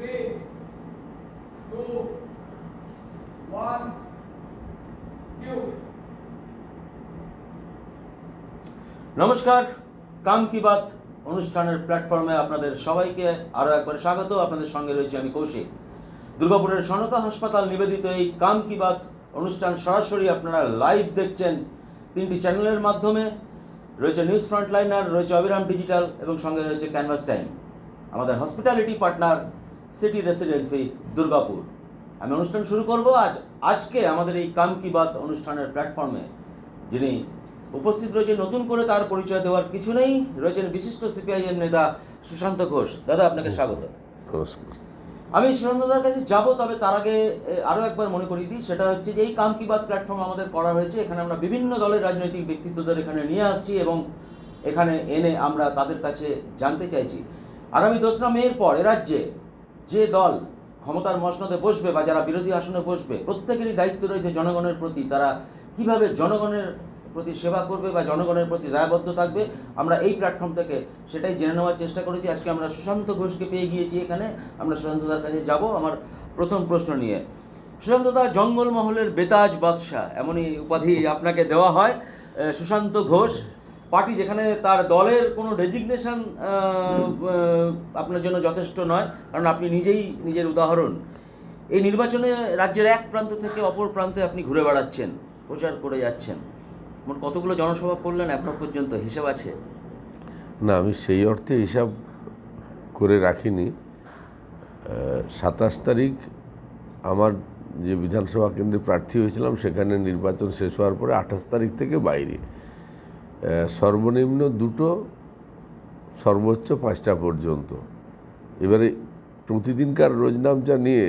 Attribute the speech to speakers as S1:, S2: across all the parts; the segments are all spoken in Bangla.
S1: 3, 2, 1, cue.
S2: নমস্কার, কাম কি বাত অনুষ্ঠানের প্ল্যাটফর্মে আপনাদের সবাইকে আরও একবার স্বাগত। আপনাদের সঙ্গে রয়েছে আমি কৌশিক। দুর্গাপুরের সনকা হাসপাতাল নিবেদিত এই কাম কি বাত অনুষ্ঠান সরাসরি আপনারা লাইভ দেখছেন তিনটি চ্যানেলের মাধ্যমে। রয়েছে নিউজ ফ্রন্টলাইনার, রয়েছে অবিরাম ডিজিটাল এবং সঙ্গে রয়েছে ক্যানভাস টাইম। আমাদের hospitality partner city residency Durgapur. আমি অনুষ্ঠান শুরু করব আজকে আমাদের এই কাম কি বাত অনুষ্ঠানের প্ল্যাটফর্মে যিনি উপস্থিত রয়েছে, নতুন করে তার পরিচয় দেওয়ার কিছু নেই, রয়েছেন বিশিষ্ট সিপিআইএম নেতা সুশান্ত ঘোষ। দাদা, আপনাকে স্বাগত।
S3: নমস্কার।
S2: আমি সুশান্ত দাদার কাছে যাব, তবে তার আগে আরও একবার মনে করিয়ে দিই, সেটা হচ্ছে যে এই কাম কি বাত প্ল্যাটফর্ম আমাদের করা হয়েছে। এখানে আমরা বিভিন্ন দলের রাজনৈতিক ব্যক্তিত্বদের এখানে নিয়ে আসছি এবং এখানে এনে আমরা তাদের কাছে জানতে চাইছি আগামী 2রা মের পর এরাজ্যে যে দল ক্ষমতার মসনদে বসবে বা যারা বিরোধী আসনে বসবে, প্রত্যেকেরই দায়িত্ব রয়েছে জনগণের প্রতি। তারা কিভাবে জনগণের প্রতি সেবা করবে বা জনগণের প্রতি দায়বদ্ধ থাকবে, আমরা এই প্ল্যাটফর্ম থেকে সেটাই জেনে নেওয়ার চেষ্টা করেছি। আজকে আমরা সুশান্ত ঘোষকে পেয়ে গিয়েছি এখানে। আমরা সুশান্তদার কাছে যাব আমার প্রথম প্রশ্ন নিয়ে। সুশান্তদা, জঙ্গলমহলের বেতাজ বাদশাহ এমনই উপাধি আপনাকে দেওয়া হয়। সুশান্ত ঘোষ, পার্টি যেখানে তার দলের কোনো ডেজিগনেশন আপনার জন্য যথেষ্ট নয়, কারণ আপনি নিজেই নিজের উদাহরণ। এই নির্বাচনে রাজ্যের এক প্রান্ত থেকে অপর প্রান্তে আপনি ঘুরে বেড়াচ্ছেন, প্রচার করে যাচ্ছেন। মোট কতগুলো জনসভা করলেন এখনো পর্যন্ত, হিসেব আছে?
S3: না, আমি সেই অর্থে হিসাব করে রাখিনি। 27 তারিখ আমার যে বিধানসভা কেন্দ্রে প্রার্থী হয়েছিলাম সেখানে নির্বাচন শেষ হওয়ার পরে 28 তারিখ থেকে বাইরে, সর্বনিম্ন 2টো, সর্বোচ্চ 5টা পর্যন্ত। এবারে প্রতিদিনকার রোজনামচা নিয়ে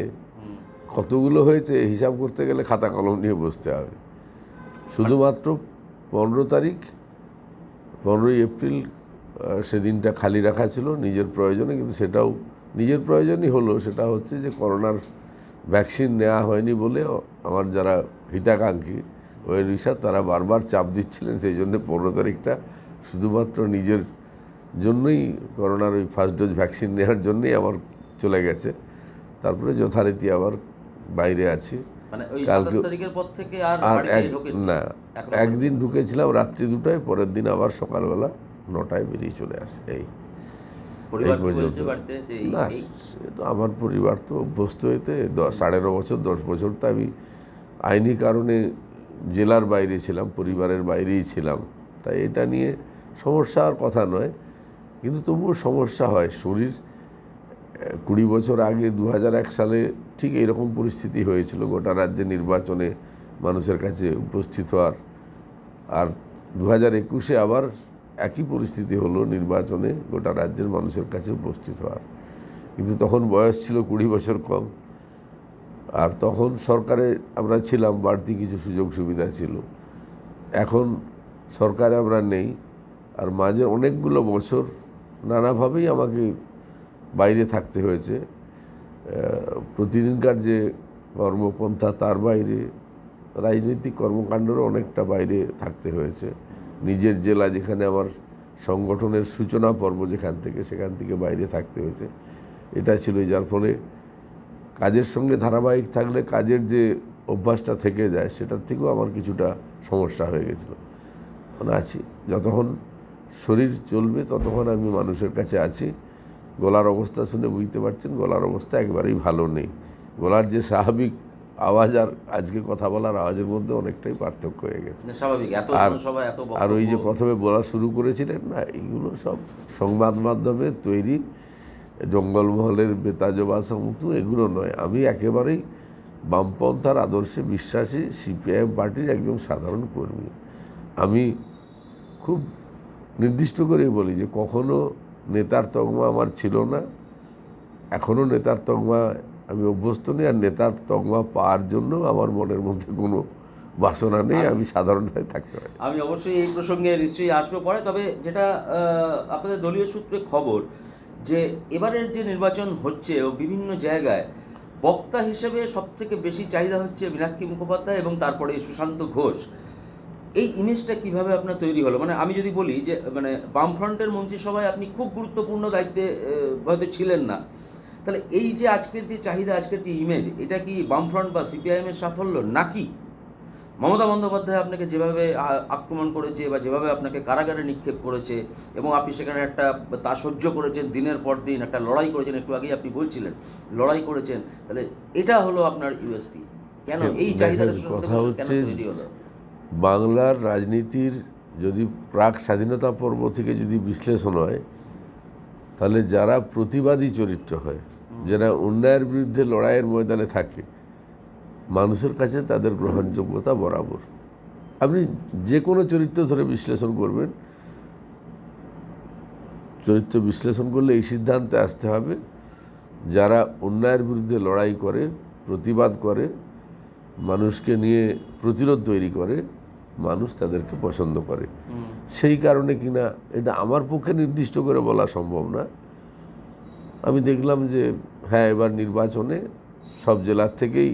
S3: কতগুলো হয়েছে হিসাব করতে গেলে খাতা কলম নিয়ে বসতে হবে। শুধুমাত্র 15 তারিখ, 15ই এপ্রিল সেদিনটা খালি রাখা ছিল নিজের প্রয়োজনে, কিন্তু সেটাও নিজের প্রয়োজনই হলো। সেটা হচ্ছে যে করোনার ভ্যাকসিন নেওয়া হয়নি বলে আমার যারা হিতাকাঙ্ক্ষী ওই রিসার তারা বারবার চাপ দিচ্ছিলেন, সেই জন্য 15 তারিখটা শুধুমাত্র নিজের জন্যই, করোনার ওই ফার্স্ট ডোজ ভ্যাকসিন নেওয়ার জন্যই আমার চলে গেছে। তারপরে যথারীতি আবার বাইরে আছি।
S2: মানে ওই 27 তারিখের পর থেকে আর
S3: না, একদিন ঢুকেছিলাম রাত্রি 2টায়, পরের দিন আবার সকালবেলা 9টায় বেরিয়ে চলে আসে। এই পর্যন্ত না, তো আমার পরিবার তো অভ্যস্ত হইতে 9.5 বছর 10 বছরটা আমি আইনি কারণে জেলার বাইরে ছিলাম, পরিবারের বাইরেই ছিলাম, তাই এটা নিয়ে সমস্যার কথা নয়। কিন্তু তবুও সমস্যা হয়। শরীর 20 বছর আগে 2001 সালে ঠিক এইরকম পরিস্থিতি হয়েছিল, গোটা রাজ্যে নির্বাচনে মানুষের কাছে উপস্থিত হওয়ার। আর 2021-এ আবার একই পরিস্থিতি হলো, নির্বাচনে গোটা রাজ্যের মানুষের কাছে উপস্থিত হওয়ার। কিন্তু তখন বয়স ছিল 20 বছর কম, আর তখন সরকারে আমরা ছিলাম, বাড়তি কিছু সুযোগ সুবিধা ছিল। এখন সরকারে আমরা নেই, আর মাঝে অনেকগুলো বছর নানাভাবেই আমাকে বাইরে থাকতে হয়েছে। প্রতিদিনকার যে কর্মপন্থা তার বাইরে রাজনৈতিক কর্মকাণ্ডেরও অনেকটা বাইরে থাকতে হয়েছে। নিজের জেলা যেখানে আমার সংগঠনের সূচনা পর্ব সেখান থেকে বাইরে থাকতে হয়েছে। এটা ছিল, যার ফলে কাজের সঙ্গে ধারাবাহিক থাকলে কাজের যে অভ্যাসটা থেকে যায় সেটার থেকেও আমার কিছুটা সমস্যা হয়ে গেছিলো। মানে আছি, যতক্ষণ শরীর চলবে ততক্ষণ আমি মানুষের কাছে আছি। গলার অবস্থা শুনে বুঝতে পারছেন, গলার অবস্থা একবারেই ভালো নেই। গলার যে স্বাভাবিক আওয়াজ আর আজকে কথা বলার আওয়াজের মধ্যে অনেকটাই পার্থক্য হয়ে গেছে। আর ওই যে প্রথমে বলা শুরু করেছিলেন না, এইগুলো সব সংবাদ মাধ্যমে তৈরি, জঙ্গলমহলের বেতাজবাসা মুক্ত, এগুলো নয়। আমি একেবারেই বামপন্থার আদর্শে বিশ্বাসী সিপিআইএম পার্টির একজন সাধারণ কর্মী। আমি খুব নির্দিষ্ট করে বলি যে কখনো নেতার তকমা আমার ছিল না, এখনও নেতার তকমা আমি অভ্যস্ত নেই, আর নেতার তকমা পাওয়ার জন্য আমার মনের মধ্যে কোনো বাসনা নেই। আমি সাধারণভাবে থাকতে পারি।
S2: আমি অবশ্যই এই প্রসঙ্গে নিশ্চয়ই আসবো পরে। তবে যেটা আপনাদের দলীয় সূত্রে খবর, যে এবারের যে নির্বাচন হচ্ছে ও বিভিন্ন জায়গায় বক্তা হিসেবে সবথেকে বেশি চাহিদা হচ্ছে মীনাক্ষী মুখোপাধ্যায় এবং তারপরে সুশান্ত ঘোষ। এই ইমেজটা কিভাবে আপনার তৈরি হলো? মানে আমি যদি বলি যে মানে বামফ্রন্টের মন্ত্রিসভায় আপনি খুব গুরুত্বপূর্ণ দায়িত্বে হয়তো ছিলেন না, তাহলে এই যে আজকের যে চাহিদা, আজকের যে ইমেজ, এটা কি বামফ্রন্ট বা সিপিআইএমের সাফল্য, নাকি মমতা বন্দ্যোপাধ্যায় আপনাকে যেভাবে আক্রমণ করেছে বা যেভাবে আপনাকে কারাগারে নিক্ষেপ করেছে এবং আপনি সেখানে একটা তা সহ্য করেছেন, দিনের পর দিন একটা লড়াই করেছেন, একটু আগেই আপনি বলছিলেন লড়াই করেছেন, তাহলে এটা হলো আপনার ইউএসপি? কেন এই চাহিদাটা
S3: কথা হচ্ছে
S2: তৈরি হলো?
S3: বাংলার রাজনীতির যদি প্রাক স্বাধীনতা পর্ব থেকে যদি বিশ্লেষণ হয়, তাহলে যারা প্রতিবাদী চরিত্র হয়, যারা অন্যায়ের বিরুদ্ধে লড়াইয়ের ময়দানে থাকে, মানুষের কাছে তাদের গ্রহণযোগ্যতা বরাবর। আপনি যে কোনো চরিত্র ধরে বিশ্লেষণ করবেন, চরিত্র বিশ্লেষণ করলে এই সিদ্ধান্তে আসতে হবে, যারা অন্যায়ের বিরুদ্ধে লড়াই করে, প্রতিবাদ করে, মানুষকে নিয়ে প্রতিরোধ তৈরি করে, মানুষ তাদেরকে পছন্দ করে। সেই কারণে কিনা এটা আমার পক্ষে নির্দিষ্ট করে বলা সম্ভব না। আমি দেখলাম যে হ্যাঁ, এবার নির্বাচনে সব জেলার থেকেই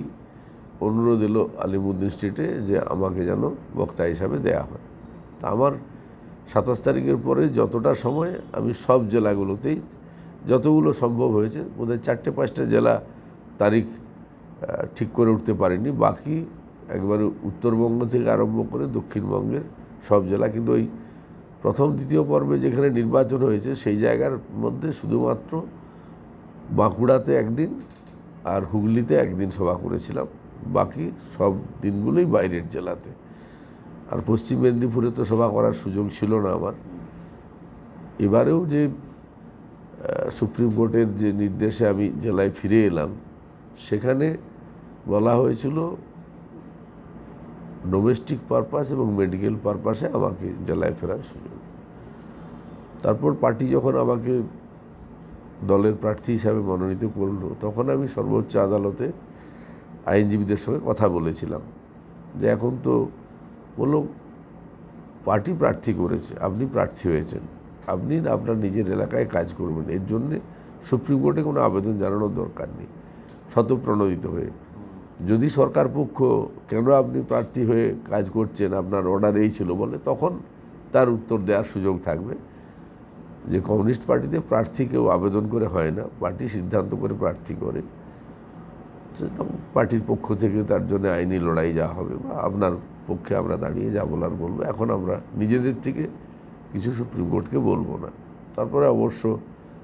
S3: অনুরোধ এলো আলিমুদ্দিন স্ট্রিটে যে আমাকে যেন বক্তা হিসাবে দেয়া হয়। তা আমার 27 তারিখের পরে যতটা সময় আমি সব জেলাগুলোতেই যতগুলো সম্ভব হয়েছে, বোধহয় 4-5টা জেলা তারিখ ঠিক করে উঠতে পারিনি, বাকি একবারে উত্তরবঙ্গ থেকে আরম্ভ করে দক্ষিণবঙ্গের সব জেলা। কিন্তু ওই প্রথম দ্বিতীয় পর্বে যেখানে নির্বাচন হয়েছে সেই জায়গার মধ্যে শুধুমাত্র বাঁকুড়াতে একদিন আর হুগলিতে একদিন সভা করেছিলাম, বাকি সব দিনগুলোই বাইরের জেলাতে। আর পশ্চিম মেদিনীপুরে তো সভা করার সুযোগ ছিল না আমার। এবারেও যে সুপ্রিম কোর্টের যে নির্দেশে আমি জেলায় ফিরে এলাম, সেখানে বলা হয়েছিল ডোমেস্টিক পারপাস এবং মেডিকেল পারপাসে আমাকে জেলায় ফেরার সুযোগ। তারপর পার্টি যখন আমাকে দলের প্রার্থী হিসাবে মনোনীত করলো, তখন আমি সর্বোচ্চ আদালতে আইনজীবীদের সঙ্গে কথা বলেছিলাম যে এখন তো বললো পার্টি প্রার্থী করেছে, আপনি প্রার্থী হয়েছেন, আপনি আপনার নিজের এলাকায় কাজ করবেন, এর জন্যে সুপ্রিম কোর্টে কোনো আবেদন জানানোর দরকার নেই, স্বতঃপ্রণোদিত হয়ে। যদি সরকার পক্ষ কেন আপনি প্রার্থী হয়ে কাজ করছেন, আপনার অর্ডার এই ছিল বলে, তখন তার উত্তর দেওয়ার সুযোগ থাকবে যে কমিউনিস্ট পার্টিতে প্রার্থী কেউ আবেদন করে হয় না, পার্টি সিদ্ধান্ত করে প্রার্থী করে, পার্টির পক্ষ থেকে তার জন্য আইনি লড়াই যা হবে বা আপনার পক্ষে আমরা দাঁড়িয়ে যা বলার বলবো। এখন আমরা নিজেদের থেকে কিছু সুপ্রিম কোর্টকে বলবো না। তারপরে অবশ্য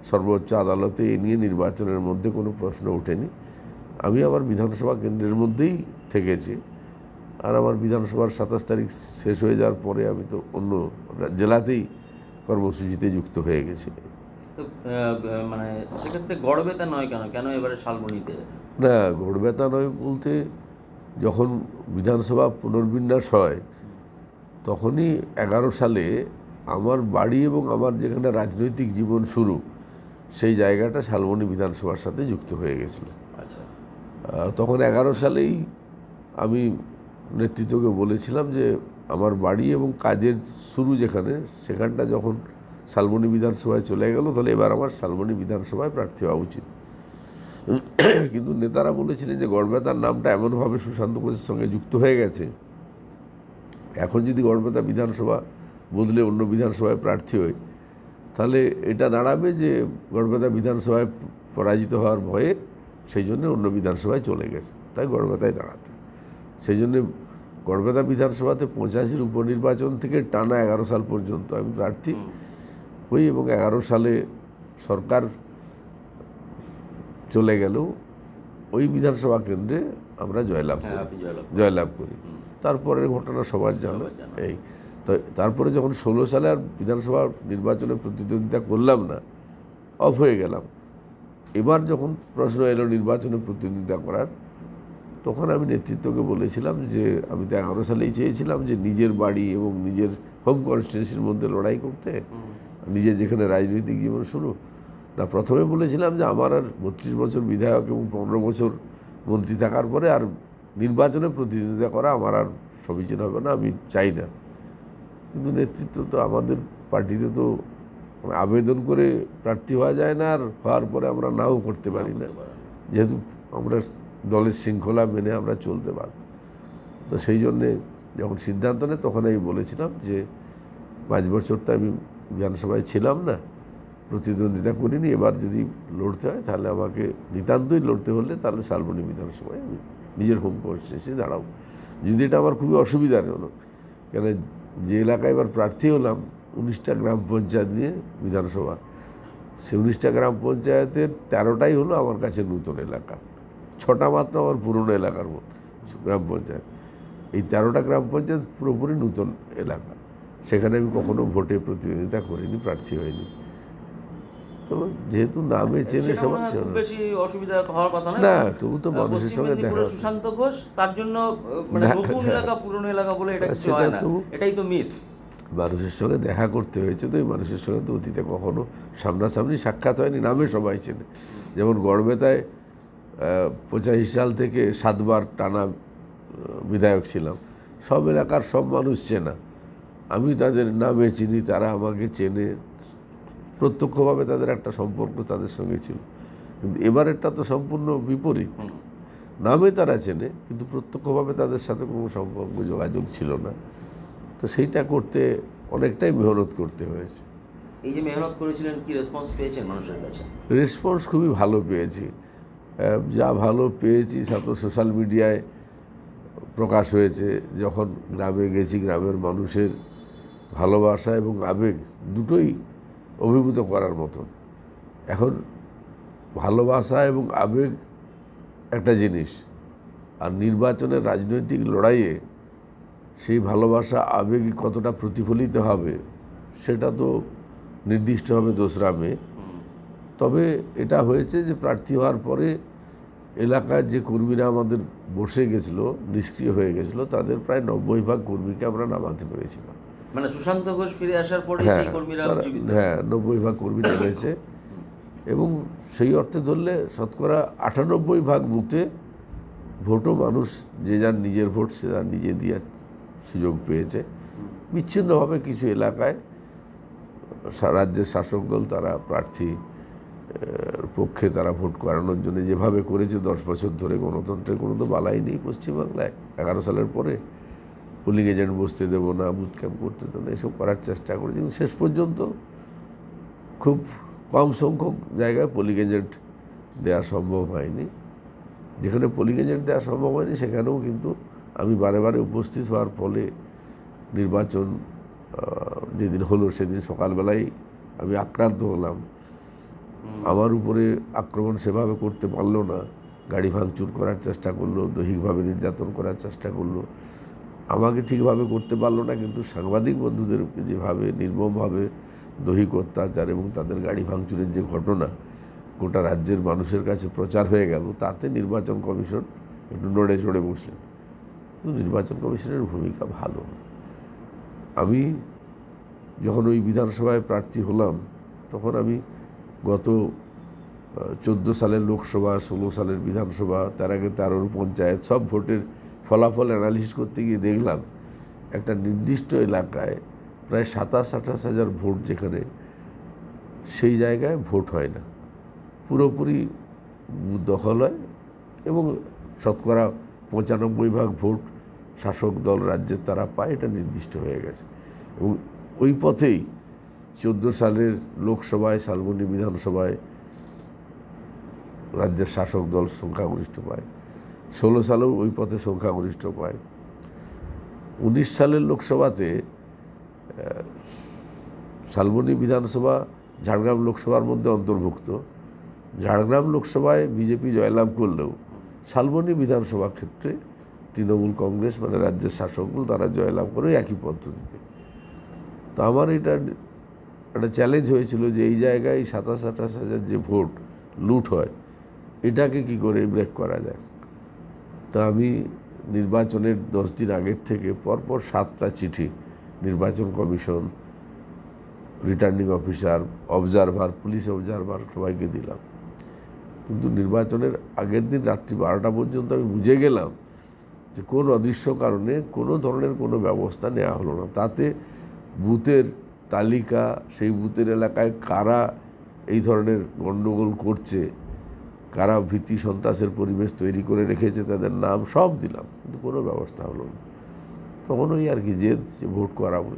S3: সর্বোচ্চ আদালতে এ নিয়ে নির্বাচনের মধ্যে কোনো প্রশ্ন ওঠেনি। আমি আমার বিধানসভা কেন্দ্রের মধ্যেই থেকেছি, আর আমার বিধানসভার 27 তারিখ শেষ হয়ে যাওয়ার পরে আমি তো অন্য জেলাতেই কর্মসূচিতে যুক্ত হয়ে গেছি।
S2: তো মানে সেক্ষেত্রে গড়বেতা নয় কেন, কেন এবারে শালবনীতে?
S3: না, গড়বেতা নয় বলতে, যখন বিধানসভা পুনর্বিন্যাস হয় তখনই 11 সালে আমার বাড়ি এবং আমার যেখানে রাজনৈতিক জীবন শুরু, সেই জায়গাটা শালবনী বিধানসভার সাথে যুক্ত হয়ে গেছিল।
S2: আচ্ছা,
S3: তখন 11 সালেই আমি নেতৃত্বকে বলেছিলাম যে আমার বাড়ি এবং কাজের শুরু যেখানে, সেখানটা যখন শালবনী বিধানসভায় চলে গেল, তাহলে এবার আমার শালবনী বিধানসভায় প্রার্থী হওয়া উচিত। কিন্তু নেতারা বলেছিলেন যে গড়বেতার নামটা এমনভাবে সুশান্ত ঘোষের সঙ্গে যুক্ত হয়ে গেছে, এখন যদি গড়বেতা বিধানসভা বদলে অন্য বিধানসভায় প্রার্থী হই, তাহলে এটা দাঁড়াবে যে গড়বেতা বিধানসভায় পরাজিত হওয়ার ভয়ে সেই জন্য অন্য বিধানসভায় চলে গেছে, তাই গড়বেতায় দাঁড়াতে। সেই জন্যে গড়বেতা বিধানসভাতে 85-র উপনির্বাচন থেকে টানা 11 সাল পর্যন্ত আমি প্রার্থী হই, এবং 11 সালে সরকার চলে গেলেও ওই বিধানসভা কেন্দ্রে আমরা জয়লাভ করি। তারপরের ঘটনা সবার জানা। এই তো তারপরে যখন 16 সালে আর বিধানসভা নির্বাচনে প্রতিদ্বন্দ্বিতা করলাম না, অফ হয়ে গেলাম। এবার যখন প্রশ্ন এলো নির্বাচনে প্রতিদ্বন্দ্বিতা করার, তখন আমি নেতৃত্বকে বলেছিলাম যে আমি তো 11 সালেই চেয়েছিলাম যে নিজের বাড়ি এবং নিজের হোম কনস্টিটুয়েন্সির মধ্যে লড়াই করতে, নিজের যেখানে রাজনৈতিক জীবন শুরু না। প্রথমে বলেছিলাম যে আমার আর 32 বছর বিধায়ক এবং 15 বছর মন্ত্রী থাকার পরে আর নির্বাচনে প্রতিদ্বন্দ্বিতা করা আমার আর সমীচীন হবে না, আমি চাই না। কিন্তু নেতৃত্ব তো আমাদের পার্টিতে তো আবেদন করে প্রার্থী হওয়া যায় না, আর হওয়ার পরে আমরা নাও করতে পারি না, যেহেতু আমরা দলের শৃঙ্খলা মেনে আমরা চলতে পারি। তো সেই জন্যে যখন সিদ্ধান্ত নেয়, তখন আমি বলেছিলাম যে 5 বছর তো আমি বিধানসভায় ছিলাম না, প্রতিদ্বন্দ্বিতা করিনি। এবার যদি লড়তে হয় তাহলে আমাকে নিতান্তই লড়তে হলে তাহলে শালবনী বিধানসভায় আমি নিজের হোম কনস্টিটিউয়েন্সি দাঁড়াবো। যদি এটা আমার খুবই অসুবিধাজনক, কেন যে এলাকায় এবার প্রার্থী হলাম 19টা গ্রাম পঞ্চায়েত নিয়ে বিধানসভা, সে 19টা গ্রাম পঞ্চায়েতের 13টাই হলো আমার কাছে নতুন এলাকা, 6টা মাত্র আমার পুরনো এলাকার মতো গ্রাম পঞ্চায়েত। এই 13টা গ্রাম পঞ্চায়েত পুরোপুরি নতুন এলাকা, সেখানে আমি কখনো ভোটে প্রতিদ্বন্দ্বিতা করিনি, প্রার্থী হইনি। তো যেহেতু নামে চেনে সবাই,
S2: খুব বেশি অসুবিধা হওয়ার কথা
S3: না, তবু তো মানুষের সঙ্গে দেখা হচ্ছে।
S2: সুশান্ত ঘোষ তার জন্য মানে নতুন এলাকা পুরনো এলাকা বলে এটা কিছু হয় না, এটাই তো মিথ।
S3: মানুষের সঙ্গে দেখা করতে হয়েছে, তো এই মানুষের সঙ্গে তো অতীতে কখনো সামনাসামনি সাক্ষাৎ হয়নি, নামে সবাই চেনে। যেমন গড়বেতায় 85 সাল থেকে 7বার টানা বিধায়ক ছিলাম, সব এলাকার সব মানুষ চেনা, আমি তাদের নামে চিনি, তারা আমাকে চেনে, প্রত্যক্ষভাবে তাদের একটা সম্পর্ক তাদের সঙ্গে ছিল। কিন্তু এবারেরটা তো সম্পূর্ণ বিপরীত, নামে তারা চেনে কিন্তু প্রত্যক্ষভাবে তাদের সাথে কোনো সম্পর্ক যোগাযোগ ছিল না। তো সেইটা করতে অনেকটাই মেহনত করতে হয়েছে।
S2: এই যে মেহনত করেছিলেন, কি রেসপন্স পেয়েছেন মানুষের কাছে?
S3: রেসপন্স খুবই ভালো পেয়েছি, যা ভালো পেয়েছি তা তো সোশ্যাল মিডিয়ায় প্রকাশ হয়েছে। যখন গ্রামে গেছি, গ্রামের মানুষের ভালোবাসা এবং আবেগ দুটোই অভিভূত করার মতন। এখন ভালোবাসা এবং আবেগ একটা জিনিস, আর নির্বাচনের রাজনৈতিক লড়াইয়ে সেই ভালোবাসা আবেগই কতটা প্রতিফলিত হবে সেটা তো নির্দিষ্ট হবে 2রা মে। তবে এটা হয়েছে যে প্রার্থী হওয়ার পরে এলাকার যে কর্মীরা আমাদের বসে গেছিলো, নিষ্ক্রিয় হয়ে গেছিলো, তাদের প্রায় 90% কর্মীকে আমরা নামাতে পেরেছিলাম।
S2: মানে সুশান্ত ঘোষ ফিরে আসার পরে সেই কর্মীরা জীবিত?
S3: হ্যাঁ, 90% কর্মী নেমেছে, এবং সেই অর্থে ধরলে শতকরা 98% বুথে ভোটও মানুষ যে যার নিজের ভোট সে যার নিজে দেওয়ার সুযোগ পেয়েছে। বিচ্ছিন্নভাবে কিছু এলাকায় রাজ্যের শাসক দল তারা প্রার্থী পক্ষে তারা ভোট করানোর জন্য যেভাবে করেছে 10 বছর ধরে, গণতন্ত্রের কোনো তো বালাই নেই পশ্চিমবাংলায়। 11 সালের পরে পুলিং এজেন্ট বসতে দেবো না, বুথ ক্যাম্প করতে দেবো না, এসব করার চেষ্টা করেছে, কিন্তু শেষ পর্যন্ত খুব কম সংখ্যক জায়গায় পুলিং এজেন্ট দেওয়া সম্ভব হয়নি। যেখানে পুলিং এজেন্ট দেওয়া সম্ভব হয়নি সেখানেও কিন্তু আমি বারে বারে উপস্থিত হওয়ার ফলে নির্বাচন যেদিন হলো সেদিন সকালবেলায় আমি আক্রান্ত হলাম। আমার উপরে আক্রমণ সেভাবে করতে পারলো না, গাড়ি ভাঙচুর করার চেষ্টা করলো, দৈহিকভাবে নির্যাতন করার চেষ্টা করলো, আমাকে ঠিকভাবে করতে পারলো না, কিন্তু সাংবাদিক বন্ধুদেরকে যেভাবে নির্মমভাবে দৈহিক অত্যাচার এবং তাদের গাড়ি ভাঙচুরের যে ঘটনা গোটা রাজ্যের মানুষের কাছে প্রচার হয়ে গেল, তাতে নির্বাচন কমিশন একটু নড়ে চড়ে বসলেন। কিন্তু নির্বাচন কমিশনের ভূমিকা ভালো। আমি যখন ওই বিধানসভায় প্রার্থী হলাম তখন আমি গত 14 সালের লোকসভা, 16 সালের বিধানসভা, তার আগে 13 পঞ্চায়েত সব ভোটের ফলাফল অ্যানালিসিস করতে গিয়ে দেখলাম একটা নির্দিষ্ট এলাকায় প্রায় 27-28 হাজার ভোট যেখানে, সেই জায়গায় ভোট হয় না, পুরোপুরি দখল হয়, এবং শতকরা 95% ভোট শাসক দল রাজ্যের তারা পায়, এটা নির্দিষ্ট হয়ে গেছে। এবং ওই পথেই 14 সালের লোকসভায়, শালবনী বিধানসভায় রাজ্যের শাসক দল সংখ্যাগরিষ্ঠ পায়, 16 সালেও ওই পথে সংখ্যাগরিষ্ঠ পায়। 19 সালের লোকসভাতে শালবনী বিধানসভা ঝাড়গ্রাম লোকসভার মধ্যে অন্তর্ভুক্ত। ঝাড়গ্রাম লোকসভায় বিজেপি জয়লাভ করলেও শালবনী বিধানসভা ক্ষেত্রে তৃণমূল কংগ্রেস মানে রাজ্যের শাসক দল তারা জয়লাভ করে একই পদ্ধতিতে। তো আমার এটা একটা চ্যালেঞ্জ হয়েছিল যে এই জায়গায় 27-28 হাজার যে ভোট লুট হয় এটাকে কি করে ব্রেক করা যায়। তা আমি নির্বাচনের 10 দিন আগের থেকে পরপর 7টা চিঠি নির্বাচন commission, returning officer, observer, police observer সবাইকে দিলাম। কিন্তু নির্বাচনের আগের দিন রাত্রি 12টা পর্যন্ত আমি বুঝে গেলাম যে কোন অদৃশ্য কারণে কোনো ধরনের কোনো ব্যবস্থা নেওয়া হলো না। তাতে বুথের তালিকা, সেই বুথের এলাকায় কারা এই ধরনের গণ্ডগোল করছে, কারা ভীতি সন্ত্রাসের পরিবেশ তৈরি করে রেখেছে, তাদের নাম সব দিলাম, কিন্তু কোনো ব্যবস্থা হলো না। তখন ওই আর কি জেদ যে ভোট করাবো,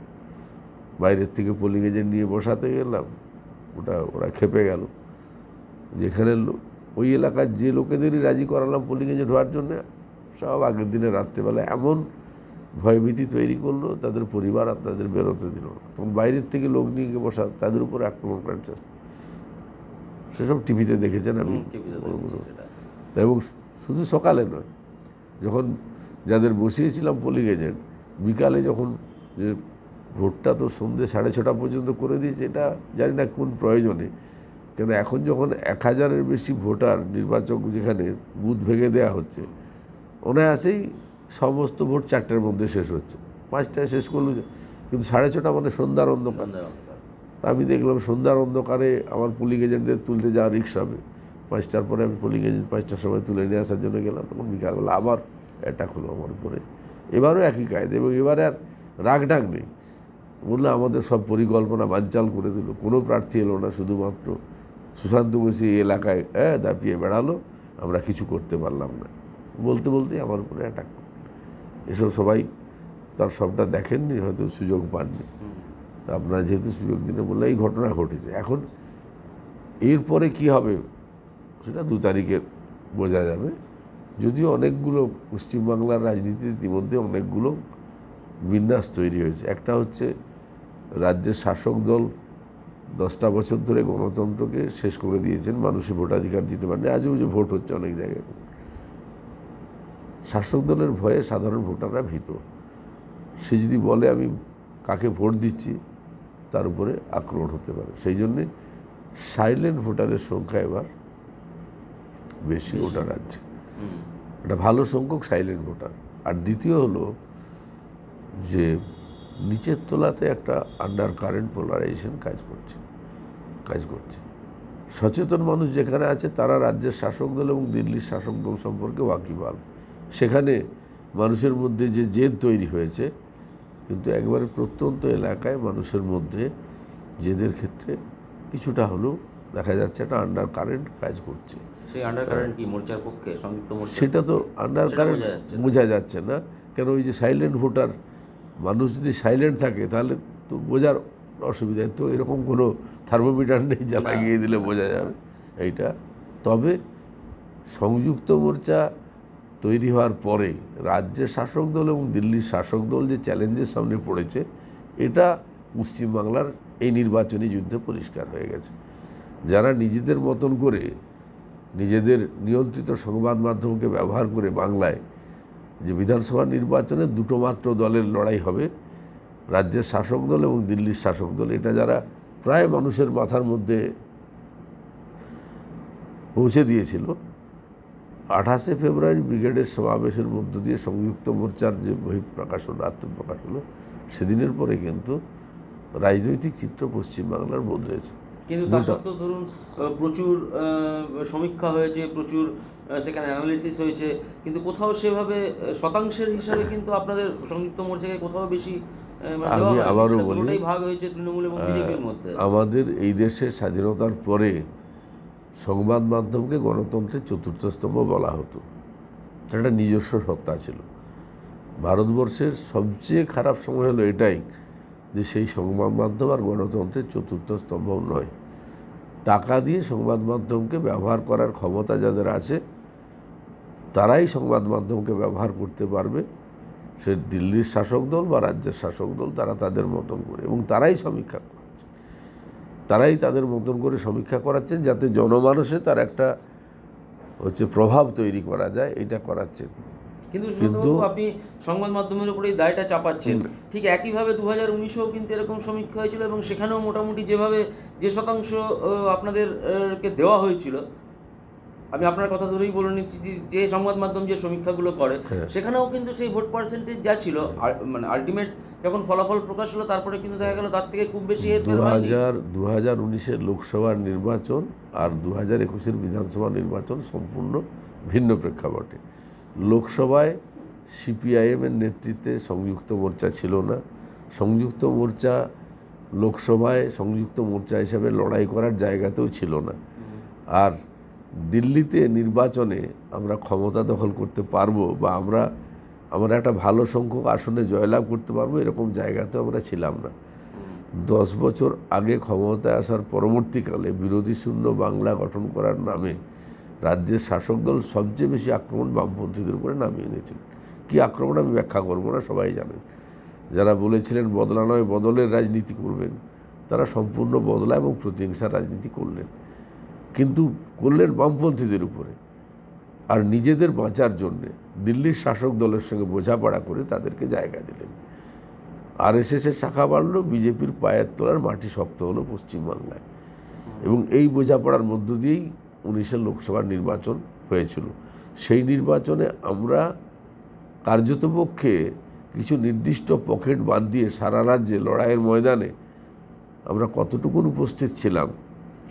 S3: বাইরের থেকে পোলিং এজেন্ট নিয়ে বসাতে গেলাম, ওরা খেপে গেল। যেখানে ওই এলাকার যে লোকেদেরই রাজি করালাম পোলিং এজেন্ট হওয়ার জন্য, সব আগের দিনে রাত্রেবেলা এমন ভয়ভীতি তৈরি করলো, তাদের পরিবার আর তাদের বেরোতে দিল না। তখন বাইরের থেকে লোক নিয়ে গিয়ে বসা, তাদের উপরে আক্রমণ করেছে। সেসব টিভিতে দেখেছেন আমি। এবং শুধু সকালে নয়, যখন যাদের বসিয়েছিলাম পোলিং এজেন্ট, বিকালে যখন যে ভোটটা তো সন্ধ্যে 6:30 পর্যন্ত করে দিয়েছে, এটা জানি না কোন প্রয়োজনে। কেন এখন যখন 1000-এর বেশি ভোটার নির্বাচক যেখানে বুথ ভেঙে দেওয়া হচ্ছে, অনায়াসেই সমস্ত ভোট 4টের মধ্যে শেষ হচ্ছে। 5টায় শেষ করলো, কিন্তু 6:30 মানে সন্ধ্যার অন্ধকার। তা আমি দেখলাম সন্ধ্যার অন্ধকারে আমার পোলিং এজেন্টদের তুলতে যাওয়া রিক্সা হবে। 5টার পরে আমি পোলিং এজেন্ট 5টার সময় তুলে নিয়ে আসার জন্য গেলাম, তখন বিকালবেলা আবার অ্যাটাক হলো আমার উপরে। এবারও একই কায়দা, এবং এবারে আর রাগ ডাক নেই। বললো আমাদের সব পরিকল্পনা বানচাল করে দিল, কোনো প্রার্থী এলো না, শুধুমাত্র সুশান্ত বসে এই এলাকায় দাপিয়ে বেড়ালো, আমরা কিছু করতে পারলাম না। বলতে বলতেই আমার উপরে অ্যাটাক। এসব সবাই তার সবটা দেখেননি, হয়তো সুযোগ পাননি। তা আপনারা যেহেতু সুযোগ দিনে বললে এই ঘটনা ঘটেছে। এখন এরপরে কি হবে সেটা 2 তারিখে বোঝা যাবে। যদিও অনেকগুলো পশ্চিমবাংলার রাজনীতিতে ইতিমধ্যে অনেকগুলো বিন্যাস তৈরি হয়েছে। একটা হচ্ছে রাজ্যের শাসক দল 10টা বছর ধরে গণতন্ত্রকে শেষ করে দিয়েছেন, মানুষের ভোটাধিকার দিতে পারেন। আজও যে ভোট হচ্ছে অনেক জায়গায়, শাসক দলের ভয়ে সাধারণ ভোটাররা ভীত। সে যদি বলে আমি কাকে ভোট দিচ্ছি, তার উপরে আক্রমণ হতে পারে। সেই জন্যে সাইলেন্ট ভোটারের সংখ্যা এবার বেশি গোটা রাজ্যে। একটা ভালো সংখ্যক সাইলেন্ট ভোটার। আর দ্বিতীয় হলো যে নিচের তলাতে একটা আন্ডার কারেন্ট পোলারাইজেশন কাজ করছে। সচেতন মানুষ যেখানে আছে তারা রাজ্যের শাসক দল এবং দিল্লির শাসক দল সম্পর্কে ওয়াকিবহাল। সেখানে মানুষের মধ্যে যে জেদ তৈরি হয়েছে, কিন্তু একবারে প্রত্যন্ত এলাকায় মানুষের মধ্যে জেদের ক্ষেত্রে কিছুটা হলেও দেখা যাচ্ছে একটা আন্ডার কারেন্ট কাজ করছে।
S2: সেই আন্ডার কারেন্ট কি মোর্চার পক্ষে, সংযুক্ত মোর্চা?
S3: সেটা তো আন্ডার কারেন্ট বোঝা যাচ্ছে না। কেন ওই যে সাইলেন্ট ভোটার, মানুষ যদি সাইলেন্ট থাকে তাহলে তো বোঝার অসুবিধা। তো এরকম কোনো থার্মোমিটার নেই যা লাগিয়ে দিলে বোঝা যাবে এইটা। তবে সংযুক্ত মোর্চা তৈরি হওয়ার পরে রাজ্যের শাসক দল এবং দিল্লির শাসক দল যে চ্যালেঞ্জের সামনে পড়েছে, এটা পশ্চিমবাংলার এই নির্বাচনী যুদ্ধে পরিষ্কার হয়ে গেছে। যারা নিজেদের মতন করে নিজেদের নিয়ন্ত্রিত সংবাদ মাধ্যমকে ব্যবহার করে বাংলায় যে বিধানসভা নির্বাচনে 2টো মাত্র দলের লড়াই হবে, রাজ্যের শাসক দল এবং দিল্লির শাসক দল, এটা যারা প্রায় মানুষের মাথার মধ্যে পৌঁছে দিয়েছিল, 28শে ফেব্রুয়ারি ব্রিগেডের সমাবেশের মধ্য দিয়ে সংযুক্ত মোর্চার যে বহিঃপ্রকাশ হলো, আত্মপ্রকাশ হলো, সেদিনের পরে কিন্তু রাজনৈতিক চিত্র পশ্চিমবাংলার বদলেছে।
S2: কিন্তু তার সত্ত্বেও ধরুন প্রচুর সমীক্ষা হয়েছে, প্রচুর সেখানে অ্যানালিসিস হয়েছে, কিন্তু কোথাও সেভাবে শতাংশের হিসাবে কিন্তু আপনাদের সংযুক্ত মোর্চাকে কোথাও বেশি
S3: আমি আবারও বলি,
S2: ভাগ হয়েছে তৃণমূল এবং বিজেপির মধ্যে।
S3: আমাদের এই দেশের স্বাধীনতার পরে সংবাদ মাধ্যমকে গণতন্ত্রের 4র্থ স্তম্ভ বলা হতো। একটা নিজস্ব সত্তা ছিল। ভারতবর্ষের সবচেয়ে খারাপ সময় হলো এটাই যে সেই সংবাদ মাধ্যম আর গণতন্ত্রের 4র্থ স্তম্ভ নয়। টাকা দিয়ে সংবাদ মাধ্যমকে ব্যবহার করার ক্ষমতা যাদের আছে, তারাই সংবাদ মাধ্যমকে ব্যবহার করতে পারবে। সে দিল্লির শাসক দল বা রাজ্যের শাসক দল, তারা তাদের মতন করে, এবং তারাই সমীক্ষা করাচ্ছে, তারাই তাদের মতন করে সমীক্ষা করাচ্ছেন যাতে জনমানসে তার একটা প্রভাব তৈরি করা যায়, এটা করাচ্ছেন।
S2: কিন্তু আপনি সংবাদ মাধ্যমের উপরে এই দায়টা চাপাচ্ছেন। ঠিক একইভাবে 2019-এও কিন্তু এরকম সমীক্ষা হয়েছিল, এবং সেখানেও মোটামুটি যেভাবে যে শতাংশ আপনাদেরকে দেওয়া হয়েছিল, আমি আপনার কথা ধরেই বলে নিচ্ছি, যে সংবাদ মাধ্যম যে সমীক্ষাগুলো করে, সেখানেও কিন্তু সেই ভোট পার্সেন্টেজ যা ছিল, মানে আলটিমেট যখন ফলাফল প্রকাশ হলো, তারপরে কিন্তু দেখা গেল তার থেকে খুব বেশি
S3: 2019-এর লোকসভার নির্বাচন আর 2021-এর বিধানসভা নির্বাচন সম্পূর্ণ ভিন্ন প্রেক্ষাপটে। লোকসভায় সিপিআইএমের নেতৃত্বে সংযুক্ত মোর্চা ছিল না। সংযুক্ত মোর্চা লোকসভায় সংযুক্ত মোর্চা হিসাবে লড়াই করার জায়গাতেও ছিল না। আর দিল্লিতে নির্বাচনে আমরা ক্ষমতা দখল করতে পারবো বা আমরা একটা ভালো সংখ্যক আসনে জয়লাভ করতে পারবো, এরকম জায়গাতেও আমরা ছিলাম না। 10 বছর আগে ক্ষমতায় আসার পরবর্তীকালে বিরোধী শূন্য বাংলা গঠন করার নামে রাজ্যের শাসক দল সবচেয়ে বেশি আক্রমণ বামপন্থীদের উপরে নামিয়ে এনেছিল। কী আক্রমণ আমি ব্যাখ্যা করবো না, সবাই জানেন। যারা বলেছিলেন বদলা নয় বদলের রাজনীতি করবেন, তারা সম্পূর্ণ বদলা এবং প্রতিহিংসার রাজনীতি করলেন, কিন্তু করলেন বামপন্থীদের উপরে। আর নিজেদের বাঁচার জন্যে দিল্লির শাসক দলের সঙ্গে বোঝাপড়া করে তাদেরকে জায়গা দিলেন। আরএসএসের শাখা বাড়ল, বিজেপির পায়ের তলার মাটি শক্ত হলো পশ্চিমবাংলায়। এবং এই বোঝাপড়ার মধ্য দিয়েই 19-এর লোকসভার নির্বাচন হয়েছিল। সেই নির্বাচনে আমরা কার্যতপক্ষে কিছু নির্দিষ্ট পকেট বাদ দিয়ে সারা রাজ্যে লড়াইয়ের ময়দানে আমরা কতটুকুন উপস্থিত ছিলাম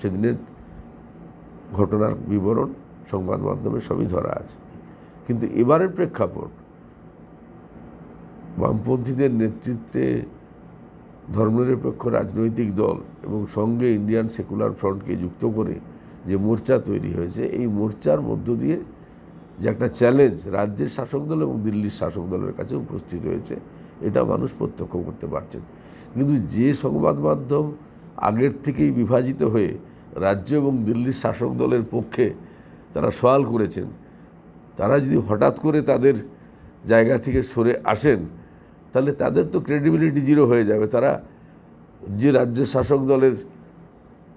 S3: সেদিনের ঘটনার বিবরণ সংবাদ মাধ্যমে সবই ধরা আছে। কিন্তু এবারের প্রেক্ষাপট, বামপন্থীদের নেতৃত্বে ধর্মনিরপেক্ষ রাজনৈতিক দল এবং সঙ্গে ইন্ডিয়ান সেকুলার ফ্রন্টকে যুক্ত করে যে মোর্চা তৈরি হয়েছে, এই মোর্চার মধ্য দিয়ে যে একটা চ্যালেঞ্জ রাজ্যের শাসক দল এবং দিল্লির শাসক দলের কাছে উপস্থিত হয়েছে, এটা মানুষ প্রত্যক্ষ করতে পারছেন। কিন্তু যে সংবাদ মাধ্যম আগের থেকেই বিভাজিত হয়ে রাজ্য এবং দিল্লির শাসক দলের পক্ষে তারা সওয়াল করেছেন, তারা যদি হঠাৎ করে তাদের জায়গা থেকে সরে আসেন, তাহলে তাদের তো ক্রেডিবিলিটি জিরো হয়ে যাবে। তারা যে রাজ্যের শাসক দলের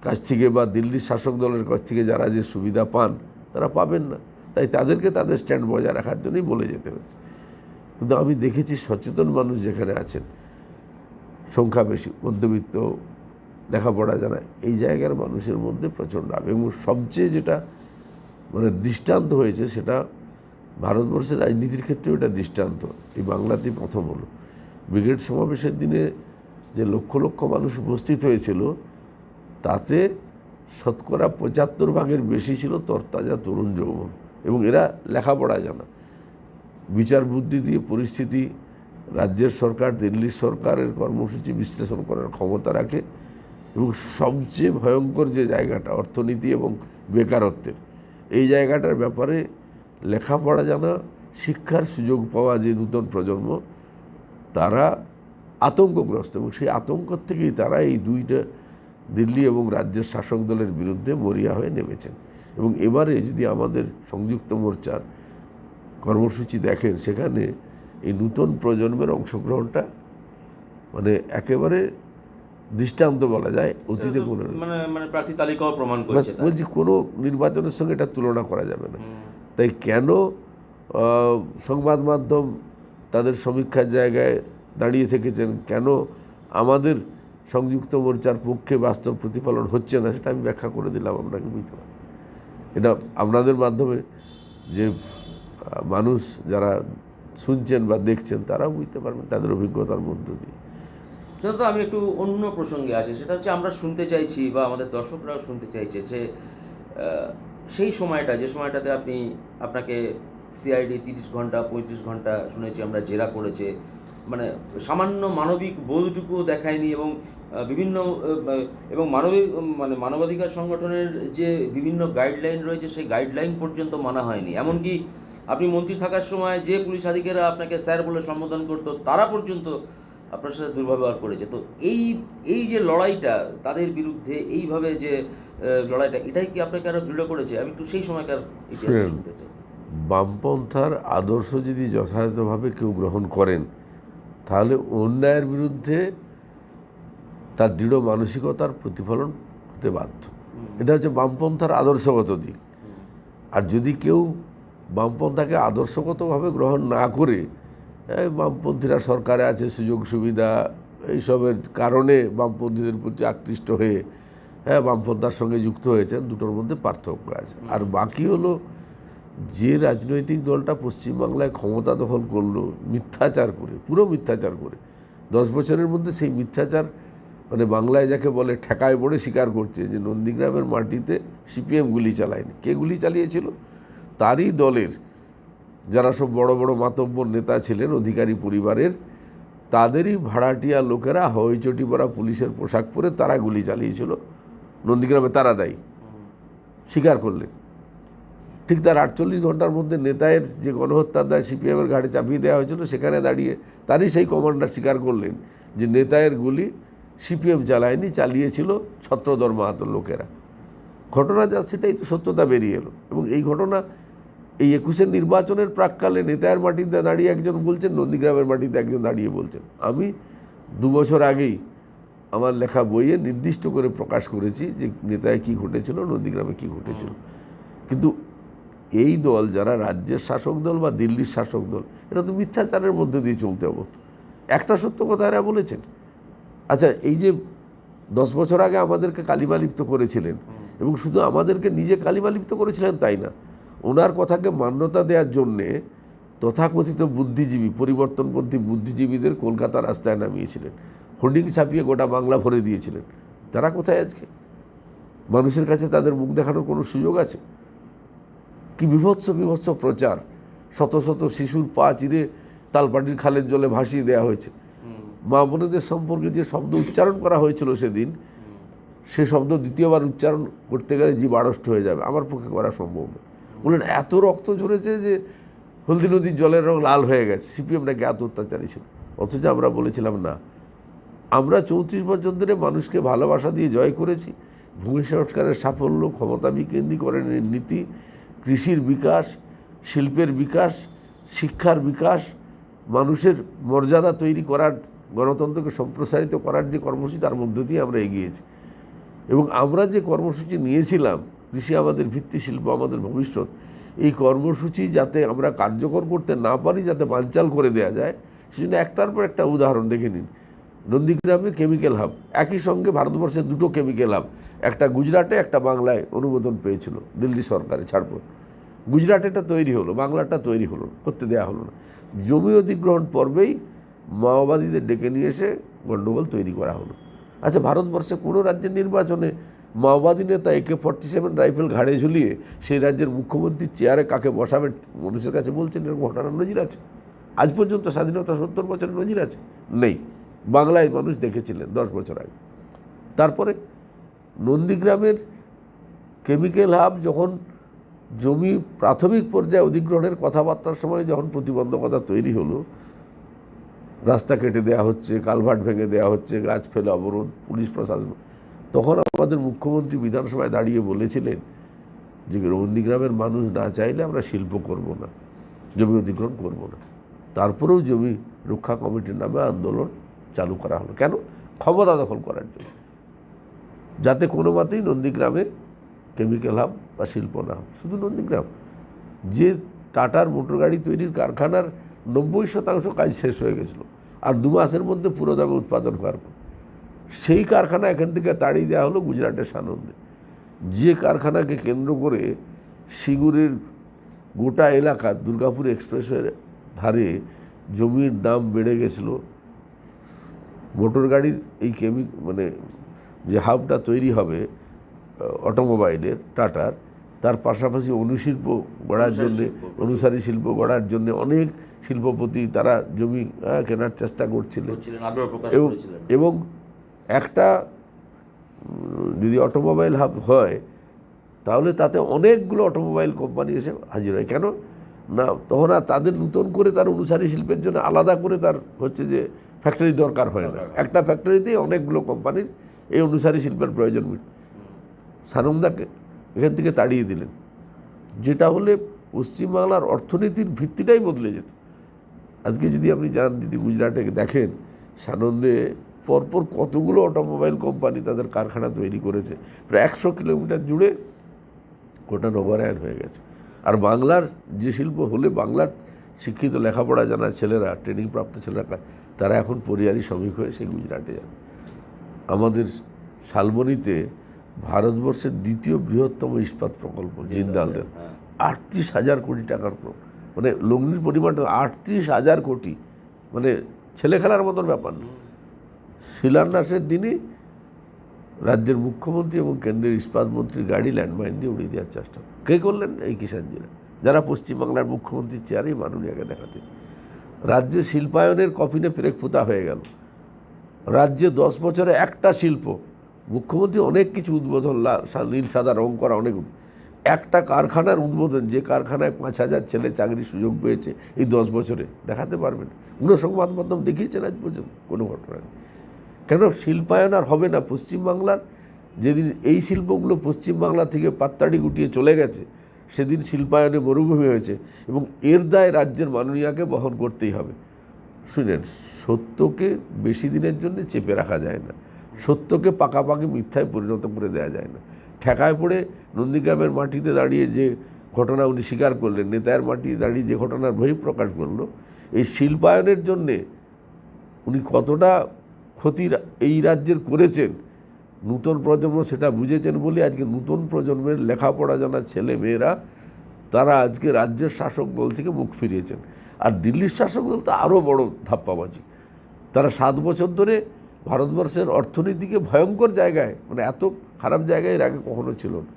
S3: কাছ থেকে বা দিল্লির শাসক দলের কাছ থেকে যারা যে সুবিধা পান, তারা পাবেন না। তাই তাদেরকে তাদের স্ট্যান্ড বজায় রাখার জন্যই বলে যেতে হচ্ছে। কিন্তু আমি দেখেছি সচেতন মানুষ যেখানে আছেন, সংখ্যা বেশি, মধ্যবিত্ত, লেখাপড়া জানায়, এই জায়গার মানুষের মধ্যে প্রচণ্ড আবেগ। এবং সবচেয়ে যেটা দৃষ্টান্ত হয়েছে, সেটা ভারতবর্ষের রাজনীতির ক্ষেত্রেও এটা দৃষ্টান্ত এই বাংলাতেই প্রথম হলো। ব্রিগেড সমাবেশের দিনে যে লক্ষ লক্ষ মানুষ উপস্থিত হয়েছিল, তাতে শতকরা 75% বেশি ছিল তরতাজা তরুণ যৌবন, এবং এরা লেখাপড়া জানা, বিচার বুদ্ধি দিয়ে পরিস্থিতি, রাজ্যের সরকার দিল্লির সরকারের কর্মসূচি বিশ্লেষণ করার ক্ষমতা রাখে। এবং সবচেয়ে ভয়ঙ্কর যে জায়গাটা অর্থনীতি এবং বেকারত্বের, এই জায়গাটার ব্যাপারে লেখাপড়া জানা, শিক্ষার সুযোগ পাওয়া যে নূতন প্রজন্ম, তারা আতঙ্কগ্রস্ত, এবং সেই আতঙ্ক থেকেই তারা এই দুইটা দিল্লি এবং রাজ্যের শাসক দলের বিরুদ্ধে মরিয়া হয়ে নেমেছেন। এবং এবারে যদি আমাদের সংযুক্ত মোর্চার কর্মসূচি দেখেন, সেখানে এই নূতন প্রজন্মের অংশগ্রহণটা একেবারে দৃষ্টান্ত বলা যায়। অতীতে কোনো
S2: প্রার্থী তালিকাও প্রমাণ করছে,
S3: বলছি কোনো নির্বাচনের সঙ্গে এটা তুলনা করা যাবে না। তাই কেন সংবাদ মাধ্যম তাদের সমীক্ষার জায়গায় দাঁড়িয়ে থেকেছেন, কেন আমাদের সংযুক্ত মোর্চার পক্ষে বাস্তব প্রতিফলন হচ্ছে না, সেটা আমি ব্যাখ্যা করে দিলাম আপনাকে, বুঝতে পারি। এটা আপনাদের মাধ্যমে যে মানুষ যারা শুনছেন বা দেখছেন, তারাও বুঝতে পারবেন তাদের অভিজ্ঞতার মধ্য দিয়ে।
S2: সেটা তো আমি একটু অন্য প্রসঙ্গে আসি, সেটা হচ্ছে আমরা শুনতে চাইছি বা আমাদের দর্শকরাও শুনতে চাইছে যে সেই সময়টা, যে সময়টাতে আপনাকে সিআইডি 30 ঘন্টা 35 ঘন্টা শুনেছি আমরা, জেরা করেছে, সামান্য মানবিক বোধটুকুও দেখায়নি, এবং বিভিন্ন এবং মানবাধিকার সংগঠনের যে বিভিন্ন গাইডলাইন রয়েছে, সেই গাইডলাইন পর্যন্ত মানা হয়নি। এমনকি আপনি মন্ত্রী থাকার সময় যে পুলিশ আধিকারিকরা আপনাকে স্যার বলে সম্বোধন করতো, তারা পর্যন্ত আপনার সাথে দুর্ব্যবহার করেছে। তো এই যে লড়াইটা তাদের বিরুদ্ধে, এইভাবে যে লড়াইটা, এটাই কি আপনাকে আরও দৃঢ় করেছে? আমি একটু সেই সময়কার ইতিহাস শুনতে চাই।
S3: বামপন্থার আদর্শ যদি যথাযথভাবে কেউ গ্রহণ করেন, তাহলে অন্যায়ের বিরুদ্ধে তার দৃঢ় মানসিকতার প্রতিফলন হতে বাধ্য। এটা হচ্ছে বামপন্থার আদর্শগত দিক। আর যদি কেউ বামপন্থাকে আদর্শগতভাবে গ্রহণ না করে, বামপন্থীরা সরকারে আছে, সুযোগ সুবিধা এইসবের কারণে বামপন্থীদের প্রতি আকৃষ্ট হয়ে বামপন্থার সঙ্গে যুক্ত হয়েছেন, দুটোর মধ্যে পার্থক্য আছে। আর বাকি হলো, যে রাজনৈতিক দলটা পশ্চিমবাংলায় ক্ষমতা দখল করলো মিথ্যাচার করে, পুরো মিথ্যাচার করে, 10 বছরের মধ্যে সেই মিথ্যাচার বাংলায় যাকে বলে ঠেকায় পড়ে স্বীকার করছে যে নন্দীগ্রামের মাটিতে সিপিএম গুলি চালায়নি। কে গুলি চালিয়েছিল? তারই দলের যারা সব বড় বড় মাতব্বর নেতা ছিলেন অধিকারী পরিবারের, তাদেরই ভাড়াটিয়া লোকেরা হইচটি পরা পুলিশের পোশাক পরে তারা গুলি চালিয়েছিল নন্দীগ্রামে, তারা দায়ী, স্বীকার করলেন। ঠিক তার 48 ঘন্টার মধ্যে নেতায়ের যে গণহত্যার দায় সিপিএমের ঘাড়ে চাপিয়ে দেওয়া হয়েছিল, সেখানে দাঁড়িয়ে তারই সেই কমান্ডার স্বীকার করলেন যে নেতায়ের গুলি সিপিএম চালায়নি, চালিয়েছিল ছত্রধর মাহাতোর লোকেরা। ঘটনা যা সেটাই তো সত্যতা বেরিয়ে এলো। এবং এই ঘটনা এই 21-এর নির্বাচনের প্রাককালে নেতায়ের মাটিতে দাঁড়িয়ে একজন বলছেন, নন্দীগ্রামের মাটিতে একজন দাঁড়িয়ে বলছেন। আমি 2 বছর আগেই আমার লেখা বইয়ে নির্দিষ্ট করে প্রকাশ করেছি যে নেতায় কী ঘটেছিল, নন্দীগ্রামে কী ঘটেছিল। কিন্তু এই দল যারা রাজ্যের শাসক দল বা দিল্লির শাসক দল, এটা তো মিথ্যাচারের মধ্যে দিয়ে চলতে হবে। একটা সত্য কথা এরা বলেছেন। আচ্ছা, এই যে 10 বছর আগে আমাদেরকে কালিমালিপ্ত করেছিলেন, এবং শুধু আমাদেরকে নিজে কালিমালিপ্ত করেছিলেন তাই না, ওনার কথাকে মান্যতা দেওয়ার জন্যে তথাকথিত বুদ্ধিজীবী, পরিবর্তনপন্থী বুদ্ধিজীবীদের কলকাতা রাস্তায় নামিয়েছিলেন, হোর্ডিং ছাপিয়ে গোটা বাংলা ভরে দিয়েছিলেন। তারা কোথায় আজকে? মানুষের কাছে তাদের মুখ দেখানোর কোনো সুযোগ আছে? কি বিভৎস বিভৎস প্রচার! শত শত শিশুর পা চিরে তালপাটির খালের জলে ভাসিয়ে দেওয়া হয়েছে। মা বোনেদের সম্পর্কে যে শব্দ উচ্চারণ করা হয়েছিল সেদিন, সে শব্দ দ্বিতীয়বার উচ্চারণ করতে গেলে জীব আড়ষ্ট হয়ে যাবে, আমার পক্ষে করা সম্ভব না। বললেন এত রক্ত ঝরেছে যে হলদি নদীর জলের রং লাল হয়ে গেছে, সিপিএম নাকি এত অত্যাচারী ছিল। অথচ আমরা বলেছিলাম না, আমরা 34 বছর ধরে মানুষকে ভালোবাসা দিয়ে জয় করেছি। ভূমি সংস্কারের সাফল্য, ক্ষমতা বিকেন্দ্রীকরণের নীতি, কৃষির বিকাশ, শিল্পের বিকাশ, শিক্ষার বিকাশ, মানুষের মর্যাদা তৈরি করার, গণতন্ত্রকে সম্প্রসারিত করার যে কর্মসূচি, তার মধ্য দিয়ে আমরা এগিয়েছি। এবং আমরা যে কর্মসূচি নিয়েছিলাম, কৃষি আমাদের ভিত্তি, শিল্প আমাদের ভবিষ্যৎ, এই কর্মসূচি যাতে আমরা কার্যকর করতে না পারি, যাতে বানচাল করে দেওয়া যায়, সেজন্য একটার পর একটা উদাহরণ দেখে নিন। নন্দীগ্রামে কেমিক্যাল হাব, একই সঙ্গে ভারতবর্ষের 2টো কেমিক্যাল হাব, একটা গুজরাটে, একটা বাংলায় অনুমোদন পেয়েছিল দিল্লি সরকারে ছাড়পত্র। গুজরাটেটা তৈরি হলো, বাংলাটা তৈরি হলো, করতে দেওয়া হলো না। জমি অধিগ্রহণ পর্বেই মাওবাদীদের ডেকে নিয়ে এসে গণ্ডগোল তৈরি করা হলো। আচ্ছা, ভারতবর্ষে কোনো রাজ্যের নির্বাচনে মাওবাদী নেতা AK-47 রাইফেল ঘাড়ে ঝুলিয়ে সেই রাজ্যের মুখ্যমন্ত্রীর চেয়ারে কাকে বসাবেন মানুষের কাছে বলছেন, এরকম ঘটনার নজির আছে? আজ পর্যন্ত স্বাধীনতা 70 বছরের নজির আছে? নেই। বাংলায় মানুষ দেখেছিলেন 10 বছর আগে। তারপরে নন্দীগ্রামের কেমিক্যাল হাব যখন জমি প্রাথমিক পর্যায়ে অধিগ্রহণের কথাবার্তার সময় যখন প্রতিবন্ধকতা তৈরি হলো, রাস্তা কেটে দেওয়া হচ্ছে, কালভার্ট ভেঙে দেওয়া হচ্ছে, গাছ ফেলে অবরোধ, পুলিশ প্রশাসন, তখন আমাদের মুখ্যমন্ত্রী বিধানসভায় দাঁড়িয়ে বলেছিলেন যে নন্দীগ্রামের মানুষ না চাইলে আমরা শিল্প করব না, জমি অধিগ্রহণ করব না। তারপরেও জমি রক্ষা কমিটির নামে আন্দোলন চালু করা হলো। কেন? ক্ষমতা দখল করার জন্য, যাতে কোনো মতেই নন্দীগ্রামে কেমিক্যাল হাব বা শিল্প না হয়। শুধু নন্দীগ্রাম, যে টাটার মোটর গাড়ি তৈরির কারখানার 90% কাজ শেষ হয়ে গেছিলো, আর 2 মাসের মধ্যে পুরো দামে উৎপাদন করার পর সেই কারখানা এখান থেকে তাড়িয়ে দেওয়া হলো গুজরাটের সানন্দে। যে কারখানাকে কেন্দ্র করে সিঙ্গুরের গোটা এলাকা, দুর্গাপুর এক্সপ্রেসওয়ের ধারে জমির দাম বেড়ে গেছিলো। মোটর গাড়ির এই মানে যে হাবটা তৈরি হবে অটোমোবাইলের, টাটার, তার পাশাপাশি অনুশিল্প গড়ার জন্যে, অনুসারী শিল্প গড়ার জন্যে অনেক শিল্পপতি তারা জমি কেনার চেষ্টা করছিলেন এবং একটা যদি অটোমোবাইল হাব হয় তাহলে তাতে অনেকগুলো অটোমোবাইল কোম্পানি এসে হাজির হয়। কেন না, তখন আর তাদের নতুন করে তার অনুসারী শিল্পের জন্য আলাদা করে তার হচ্ছে যে ফ্যাক্টরি দরকার হয় না। একটা ফ্যাক্টরিতেই অনেকগুলো কোম্পানির এই অনুসারী শিল্পের প্রয়োজন। সানন্দাকে এখান থেকে তাড়িয়ে দিলেন, যেটা হলে পশ্চিমবাংলার অর্থনীতির ভিত্তিটাই বদলে যেত। আজকে যদি আপনি যান, যদি গুজরাটে দেখেন, সানন্দে পরপর কতগুলো অটোমোবাইল কোম্পানি তাদের কারখানা তৈরি করেছে, প্রায় 100 কিলোমিটার জুড়ে গোটা নগরায়ন হয়ে গেছে। আর বাংলার যে শিল্প হলে বাংলার শিক্ষিত লেখাপড়া জানা ছেলেরা, ট্রেনিং প্রাপ্ত ছেলেরা, তারা এখন পরিযায়ী শ্রমিক হয়ে সেই গুজরাটে যান। আমাদের শালবনীতে ভারতবর্ষের 2য় বৃহত্তম ইস্পাত প্রকল্প জিন্দালদের 38,000 কোটি টাকার, মানে লগ্নির পরিমাণটা 38,000 কোটি, মানে ছেলে খেলার মতন ব্যাপার না। শিলান্যাসের দিনই রাজ্যের মুখ্যমন্ত্রী এবং কেন্দ্রের ইস্পাত মন্ত্রীর গাড়ি ল্যান্ডমাইন দিয়ে উড়িয়ে দেওয়ার চেষ্টা কে করলেন? এই কিষাণজিরা, যারা পশ্চিমবাংলার মুখ্যমন্ত্রীর চেয়ারেই মাননীয়কে দেখাতে। রাজ্যে শিল্পায়নের কফিনে পেরেক ফুতা হয়ে গেল। রাজ্যে 10 বছরে একটা শিল্প, মুখ্যমন্ত্রী অনেক কিছু উদ্বোধন, নীল সাদা রং করা অনেক, একটা কারখানার উদ্বোধন, যে কারখানায় 5,000 ছেলে চাকরির সুযোগ পেয়েছে এই 10 বছরে, দেখাতে পারবেন? কোনো সংবাদ মাধ্যম দেখিয়েছেন আজ পর্যন্ত? কোনো ঘটনা নেই। কেন শিল্পায়ন আর হবে না পশ্চিমবাংলার? যেদিন এই শিল্পগুলো পশ্চিমবাংলা থেকে পাত্তাড়ি গুটিয়ে চলে গেছে, সেদিন শিল্পায়নে মরুভূমি হয়েছে, এবং এর দায় রাজ্যের মাননীয়াকে বহন করতেই হবে। শুনেন, সত্যকে বেশি দিনের জন্য চেপে রাখা যায় না, সত্যকে পাকাপাকি মিথ্যায় পরিণত করে দেওয়া যায় না। ঠেকায় পড়ে নন্দীগ্রামের মাটিতে দাঁড়িয়ে যে ঘটনা উনি স্বীকার করলেন, নেতার মাটিতে দাঁড়িয়ে যে ঘটনার বহিঃপ্রকাশ করলো, এই শিল্পায়নের জন্যে উনি কতটা ক্ষতির এই রাজ্যের করেছেন, নূতন প্রজন্ম সেটা বুঝেছেন বলে আজকে নূতন প্রজন্মের লেখাপড়া জানা ছেলে মেয়েরা তারা আজকে রাজ্যের শাসক দল থেকে মুখ ফিরিয়েছেন। আর দিল্লির শাসক দল তো আরও বড় ধাপ্পাবাজি। তারা 7 বছর ধরে ভারতবর্ষের অর্থনীতিকে ভয়ঙ্কর জায়গায়, মানে এত খারাপ জায়গায় এর আগে কখনো ছিল না।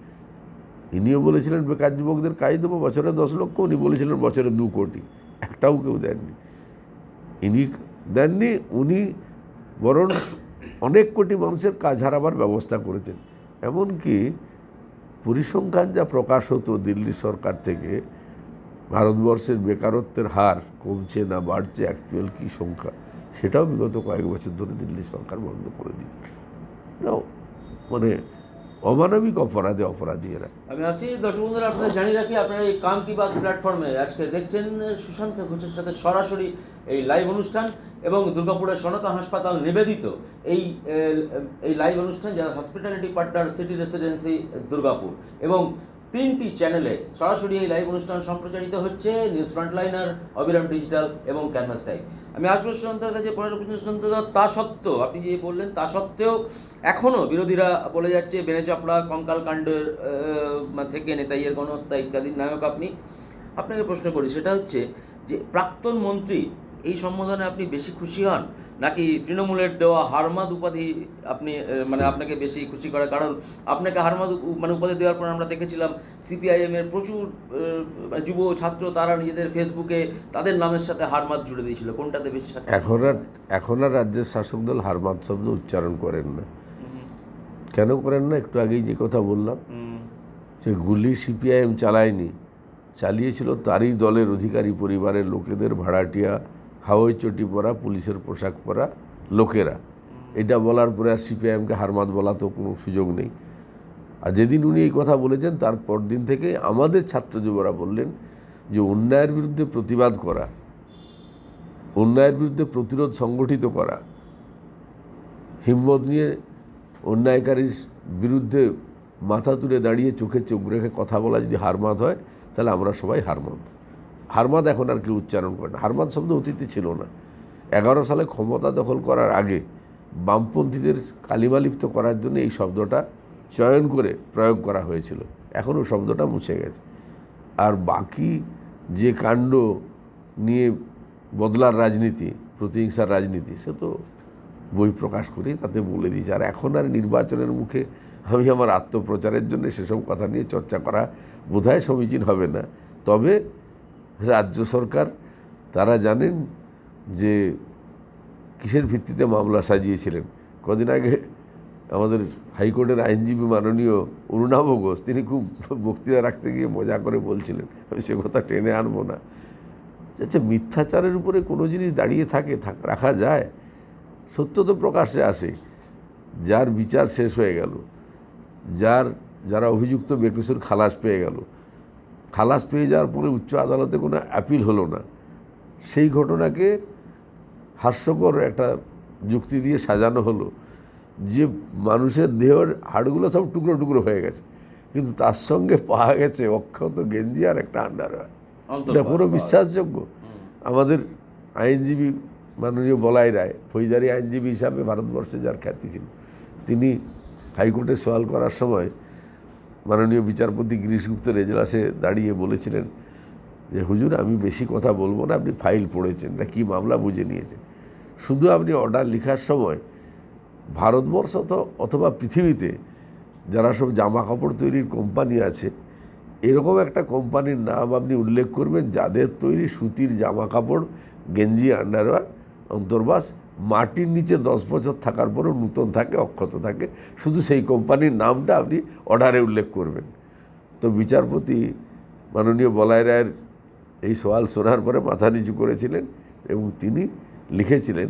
S3: ইনিও বলেছিলেন বেকার যুবকদের কাজ দেবো বছরে 10 লক্ষ, উনি বলেছিলেন বছরে 2 কোটি, একটাও কেউ দেননি। ইনি দেননি, উনি বরং অনেক কোটি মানুষের কাজ হারাবার ব্যবস্থা করেছেন। এমনকি পরিসংখ্যান যা প্রকাশ হতো দিল্লি সরকার থেকে, ভারতবর্ষের বেকারত্বের হার কমছে না বাড়ছে, অ্যাকচুয়াল কী সংখ্যা, সেটাও বিগত কয়েক বছর ধরে দিল্লি সরকার বন্ধ করে দিয়েছে। মানে অমানবিক অপরাধী এরা।
S2: আমি আসি দর্শক বন্ধুরা, আপনাদের জানিয়ে রাখি, আপনারা এই কাম কি বাত প্ল্যাটফর্মে আজকে দেখছেন সুশান্ত ঘোষের সাথে সরাসরি এই লাইভ অনুষ্ঠান, এবং দুর্গাপুরের সনাতন হাসপাতাল নিবেদিত এই লাইভ অনুষ্ঠান, যারা hospitality partner city residency Durgapur, এবং 3টি চ্যানেলে সরাসরি এই লাইভ অনুষ্ঠান সম্প্রচারিত হচ্ছে, নিউজ ফ্রন্টলাইনার, অবিরাম ডিজিটাল এবং ক্যানভাস টাইম। আমি আসবো সুশান্তের কাছে, পনেরো সুশান্ত, তা সত্ত্বেও আপনি যে বললেন, তা সত্ত্বেও এখনও বিরোধীরা বলে যাচ্ছে বেনেচাপড়া কঙ্কাল কাণ্ডের থেকে নেতাইয়ের গণহত্যা ইত্যাদির নায়ক আপনি। আপনাকে প্রশ্ন করি, সেটা হচ্ছে যে প্রাক্তন মন্ত্রী, এই সম্বোধনে আপনি বেশি খুশি হন, নাকি তৃণমূলের দেওয়া হারমাদ উপাধি আপনি মানে আপনাকে বেশি খুশি করে? কারণ আপনাকে হারমাদ মানে উপাধি দেওয়ার পর আমরা দেখেছিলাম সিপিআইএমের প্রচুর যুব ছাত্র তারা নিজেদের ফেসবুকে তাদের নামের সাথে হারমাদ জুড়ে দিয়েছিল। কোনটাতে বেশি?
S3: এখন আর রাজ্যের শাসক দল হারমাদ শব্দ উচ্চারণ করেন না। কেন করেন না? একটু আগেই যে কথা বললাম, যে গুলি সিপিআইএম চালায়নি, চালিয়েছিল তারই দলের অধিকারী পরিবারের লোকেদের, ভাড়াটিয়া, হাওয়াই চটি পরা, পুলিশের পোশাক পরা লোকেরা। এটা বলার পরে আর সিপিআইএমকে হারমাদ বলা তো কোনো সুযোগ নেই। আর যেদিন উনি এই কথা বলেছেন তার পরদিন থেকে আমাদের ছাত্র যুবরা বললেন যে অন্যায়ের বিরুদ্ধে প্রতিবাদ করা, অন্যায়ের বিরুদ্ধে প্রতিরোধ সংগঠিত করা, হিম্মত নিয়ে অন্যায়কারীর বিরুদ্ধে মাথা তুলে দাঁড়িয়ে চোখে চোখ রেখে কথা বলা যদি হারমাদ হয়, তাহলে আমরা সবাই হারমাদ। হারমাদ এখন আর কেউ উচ্চারণ করে না। হারমাদ শব্দ অতীতে ছিল না। 11 সালে ক্ষমতা দখল করার আগে বামপন্থীদের কালিমালিপ্ত করার জন্য এই শব্দটা চয়ন করে প্রয়োগ করা হয়েছিল। এখনও শব্দটা মুছে গেছে। আর বাকি যে কাণ্ড নিয়ে বদলার রাজনীতি, প্রতিহিংসার রাজনীতি, সে তো বই প্রকাশ করি তাতে বলে দিয়েছে। আর এখন আর নির্বাচনের মুখে আমি আমার আত্মপ্রচারের জন্য সেসব কথা নিয়ে চর্চা করা বোধহয় সমীচীন হবে না। তবে রাজ্য সরকার তারা জানেন যে কিসের ভিত্তিতে মামলা সাজিয়েছিলেন। কদিন আগে আমাদের হাইকোর্টের আইনজীবী মাননীয় অরুণাভ ঘোষ, তিনি খুব বক্তৃতা রাখতে গিয়ে মজা করে বলছিলেন, আমি সে কথা টেনে আনবো না, আচ্ছা মিথ্যাচারের উপরে কোনো জিনিস দাঁড়িয়ে রাখা যায়? সত্য তো প্রকাশ্যে আসে। যার বিচার শেষ হয়ে গেল, যারা অভিযুক্ত বেকসুর খালাস পেয়ে গেল, খালাস পেয়ে যাওয়ার পরে উচ্চ আদালতে কোনো অ্যাপিল হলো না, সেই ঘটনাকে হাস্যকর একটা যুক্তি দিয়ে সাজানো হলো যে মানুষের দেহের হাড়গুলো সব টুকরো টুকরো হয়ে গেছে, কিন্তু তার সঙ্গে পাওয়া গেছে অক্ষত গেঞ্জি আর একটা আন্ডারওয়্যার। এটা পুরো বিশ্বাসযোগ্য? আমাদের আইনজীবী মাননীয় বলাই রায়, ফৌজদারি আইনজীবী হিসাবে ভারতবর্ষে যার খ্যাতি ছিল, তিনি হাইকোর্টে সওয়াল করার সময় মাননীয় বিচারপতি গিরিশ গুপ্তের এজলাসে দাঁড়িয়ে বলেছিলেন যে হুজুর, আমি বেশি কথা বলবো না, আপনি ফাইল পড়েছেন না, কী মামলা বুঝে নিয়েছেন, শুধু আপনি অর্ডার লেখার সময় ভারতবর্ষ অথবা পৃথিবীতে যারা সব জামা কাপড় তৈরির কোম্পানি আছে, এরকম একটা কোম্পানির নাম আপনি উল্লেখ করবেন যাদের তৈরি সুতির জামা কাপড়, গেঞ্জি, আন্ডারওয়্যার, অন্তর্বাস মাটির নিচে 10 বছর থাকার পরেও নূতন থাকে, অক্ষত থাকে, শুধু সেই কোম্পানির নামটা আপনি অর্ডারে উল্লেখ করবেন। তো বিচারপতি মাননীয় বলাই রায়ের এই সওয়াল শোনার পরে মাথা নিচু করেছিলেন এবং তিনি লিখেছিলেন,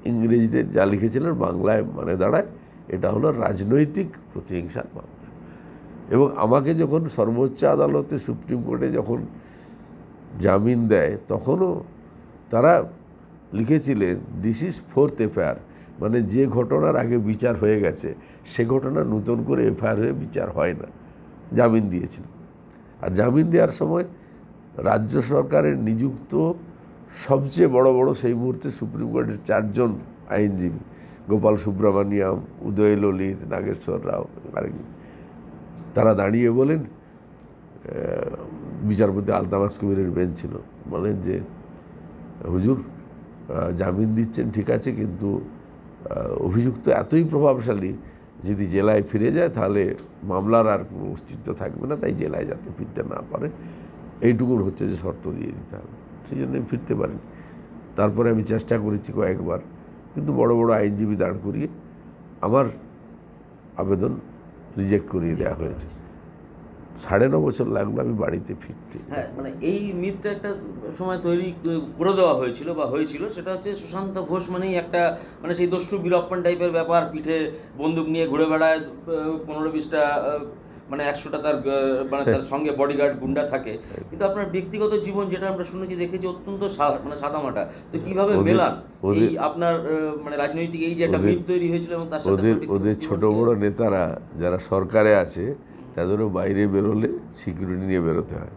S3: ইংরেজিতে যা লিখেছিলেন বাংলায় মানে দাঁড়ায় এটা হলো রাজনৈতিক প্রতিহিংসার মামলা। এবং আমাকে যখন সর্বোচ্চ আদালতে সুপ্রিম কোর্টে যখন জামিন দেয় তখনও তারা লিখেছিলেন দিস ইজ ফোর্থ এফআইআর, মানে যে ঘটনার আগে বিচার হয়ে গেছে সে ঘটনা নতুন করে এফআইআর হয়ে বিচার হয় না, জামিন দিয়েছিল। আর জামিন দেওয়ার সময় রাজ্য সরকারের নিযুক্ত সবচেয়ে বড় বড় সেই মুহূর্তে সুপ্রিম কোর্টের 4 জন আইনজীবী, গোপাল সুব্রমণিয়াম, উদয় ললিত, নাগেশ্বর রাও আরেকজন, তারা দাঁড়িয়ে বলেন, বিচারপতি আলতামাস কবিরের বেঞ্চ ছিল, বলেন যে হুজুর জামিন দিচ্ছেন ঠিক আছে, কিন্তু অভিযুক্ত এতই প্রভাবশালী যদি জেলায় ফিরে যায় তাহলে মামলার আর কোনো অস্তিত্ব থাকবে না, তাই জেলায় যাতে ফিরতে না পারে এইটুকুর হচ্ছে যে শর্ত দিয়ে দিতে হবে। সেই জন্য ফিরতে পারিনি। তারপরে আমি চেষ্টা করেছি কয়েকবার, কিন্তু বড় বড় আইনজীবী দাঁড় করিয়ে আমার আবেদন রিজেক্ট করিয়ে দেওয়া হয়েছে। 9.5 বছর লাগলো আমি বাড়িতে ফিরতে।
S2: হ্যাঁ, মানে এই মিথটা একটা সময় তৈরি করে দেওয়া হয়েছিল বা হয়েছিল, সেটা হচ্ছে সুশান্ত ঘোষ মানেই একটা মানে সেই দস্যু বীরপ্পন টাইপের ব্যাপার, পিঠে বন্দুক নিয়ে ঘুরে বেড়ায়, 15-20টা মানে 100টা তার মানে তার সঙ্গে বডিগার্ড গুন্ডা থাকে। কিন্তু আপনার ব্যক্তিগত জীবন যেটা আমরা শুনেছি দেখেছি অত্যন্ত মানে সাদামাটা, তো কিভাবে মেলান এই আপনার মানে রাজনৈতিক এই যে একটা মিথ তৈরি হয়েছিল এবং তার সাথে
S3: ওদের ছোট বড় নেতারা যারা সরকারে আছে তাদেরও বাইরে বেরোলে সিকিউরিটি নিয়ে বেরোতে হয়।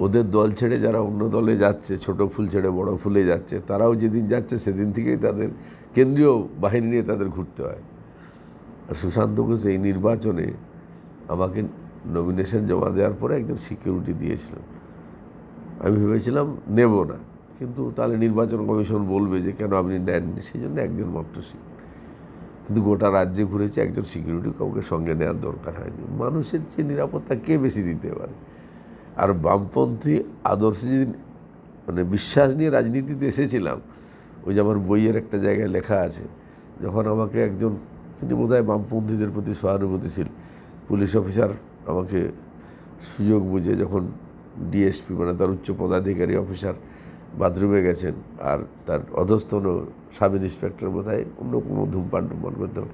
S3: ওদের দল ছেড়ে যারা অন্য দলে যাচ্ছে, ছোট ফুল ছেড়ে বড় ফুলে যাচ্ছে, তারাও যেদিন যাচ্ছে সেদিন থেকেই তাদের কেন্দ্রীয় বাহিনী নিয়ে তাদের ঘুরতে হয়। আর সুশান্ত ঘোষ এই নির্বাচনে আমাকে নমিনেশন জমা দেওয়ার পরে একজন সিকিউরিটি দিয়েছিলেন। আমি ভেবেছিলাম নেব না, কিন্তু তাহলে নির্বাচন কমিশন বলবে যে কেন আপনি নেননি, সেই জন্য একজন মাত্র কিন্তু গোটা রাজ্যে ঘুরেছে, একজন সিকিউরিটি কাউকে সঙ্গে নেওয়ার দরকার হয়নি। মানুষের যে নিরাপত্তা কে বেশি দিতে পারে? আর বামপন্থী আদর্শে যেদিন মানে বিশ্বাস নিয়ে রাজনীতিতে এসেছিলাম, ওই যে আমার বইয়ের একটা জায়গায় লেখা আছে, যখন আমাকে একজন, তিনি বোধহয় বামপন্থীদের প্রতি সহানুভূতিশীল পুলিশ অফিসার আমাকে সুযোগ বুঝে যখন ডিএসপি মানে তার উচ্চ পদাধিকারী অফিসার বাথরুমে গেছেন আর তার অধস্তন সাব ইন্সপেক্টর বোধহয় অন্য কোনো ধূমপান করতে হবে,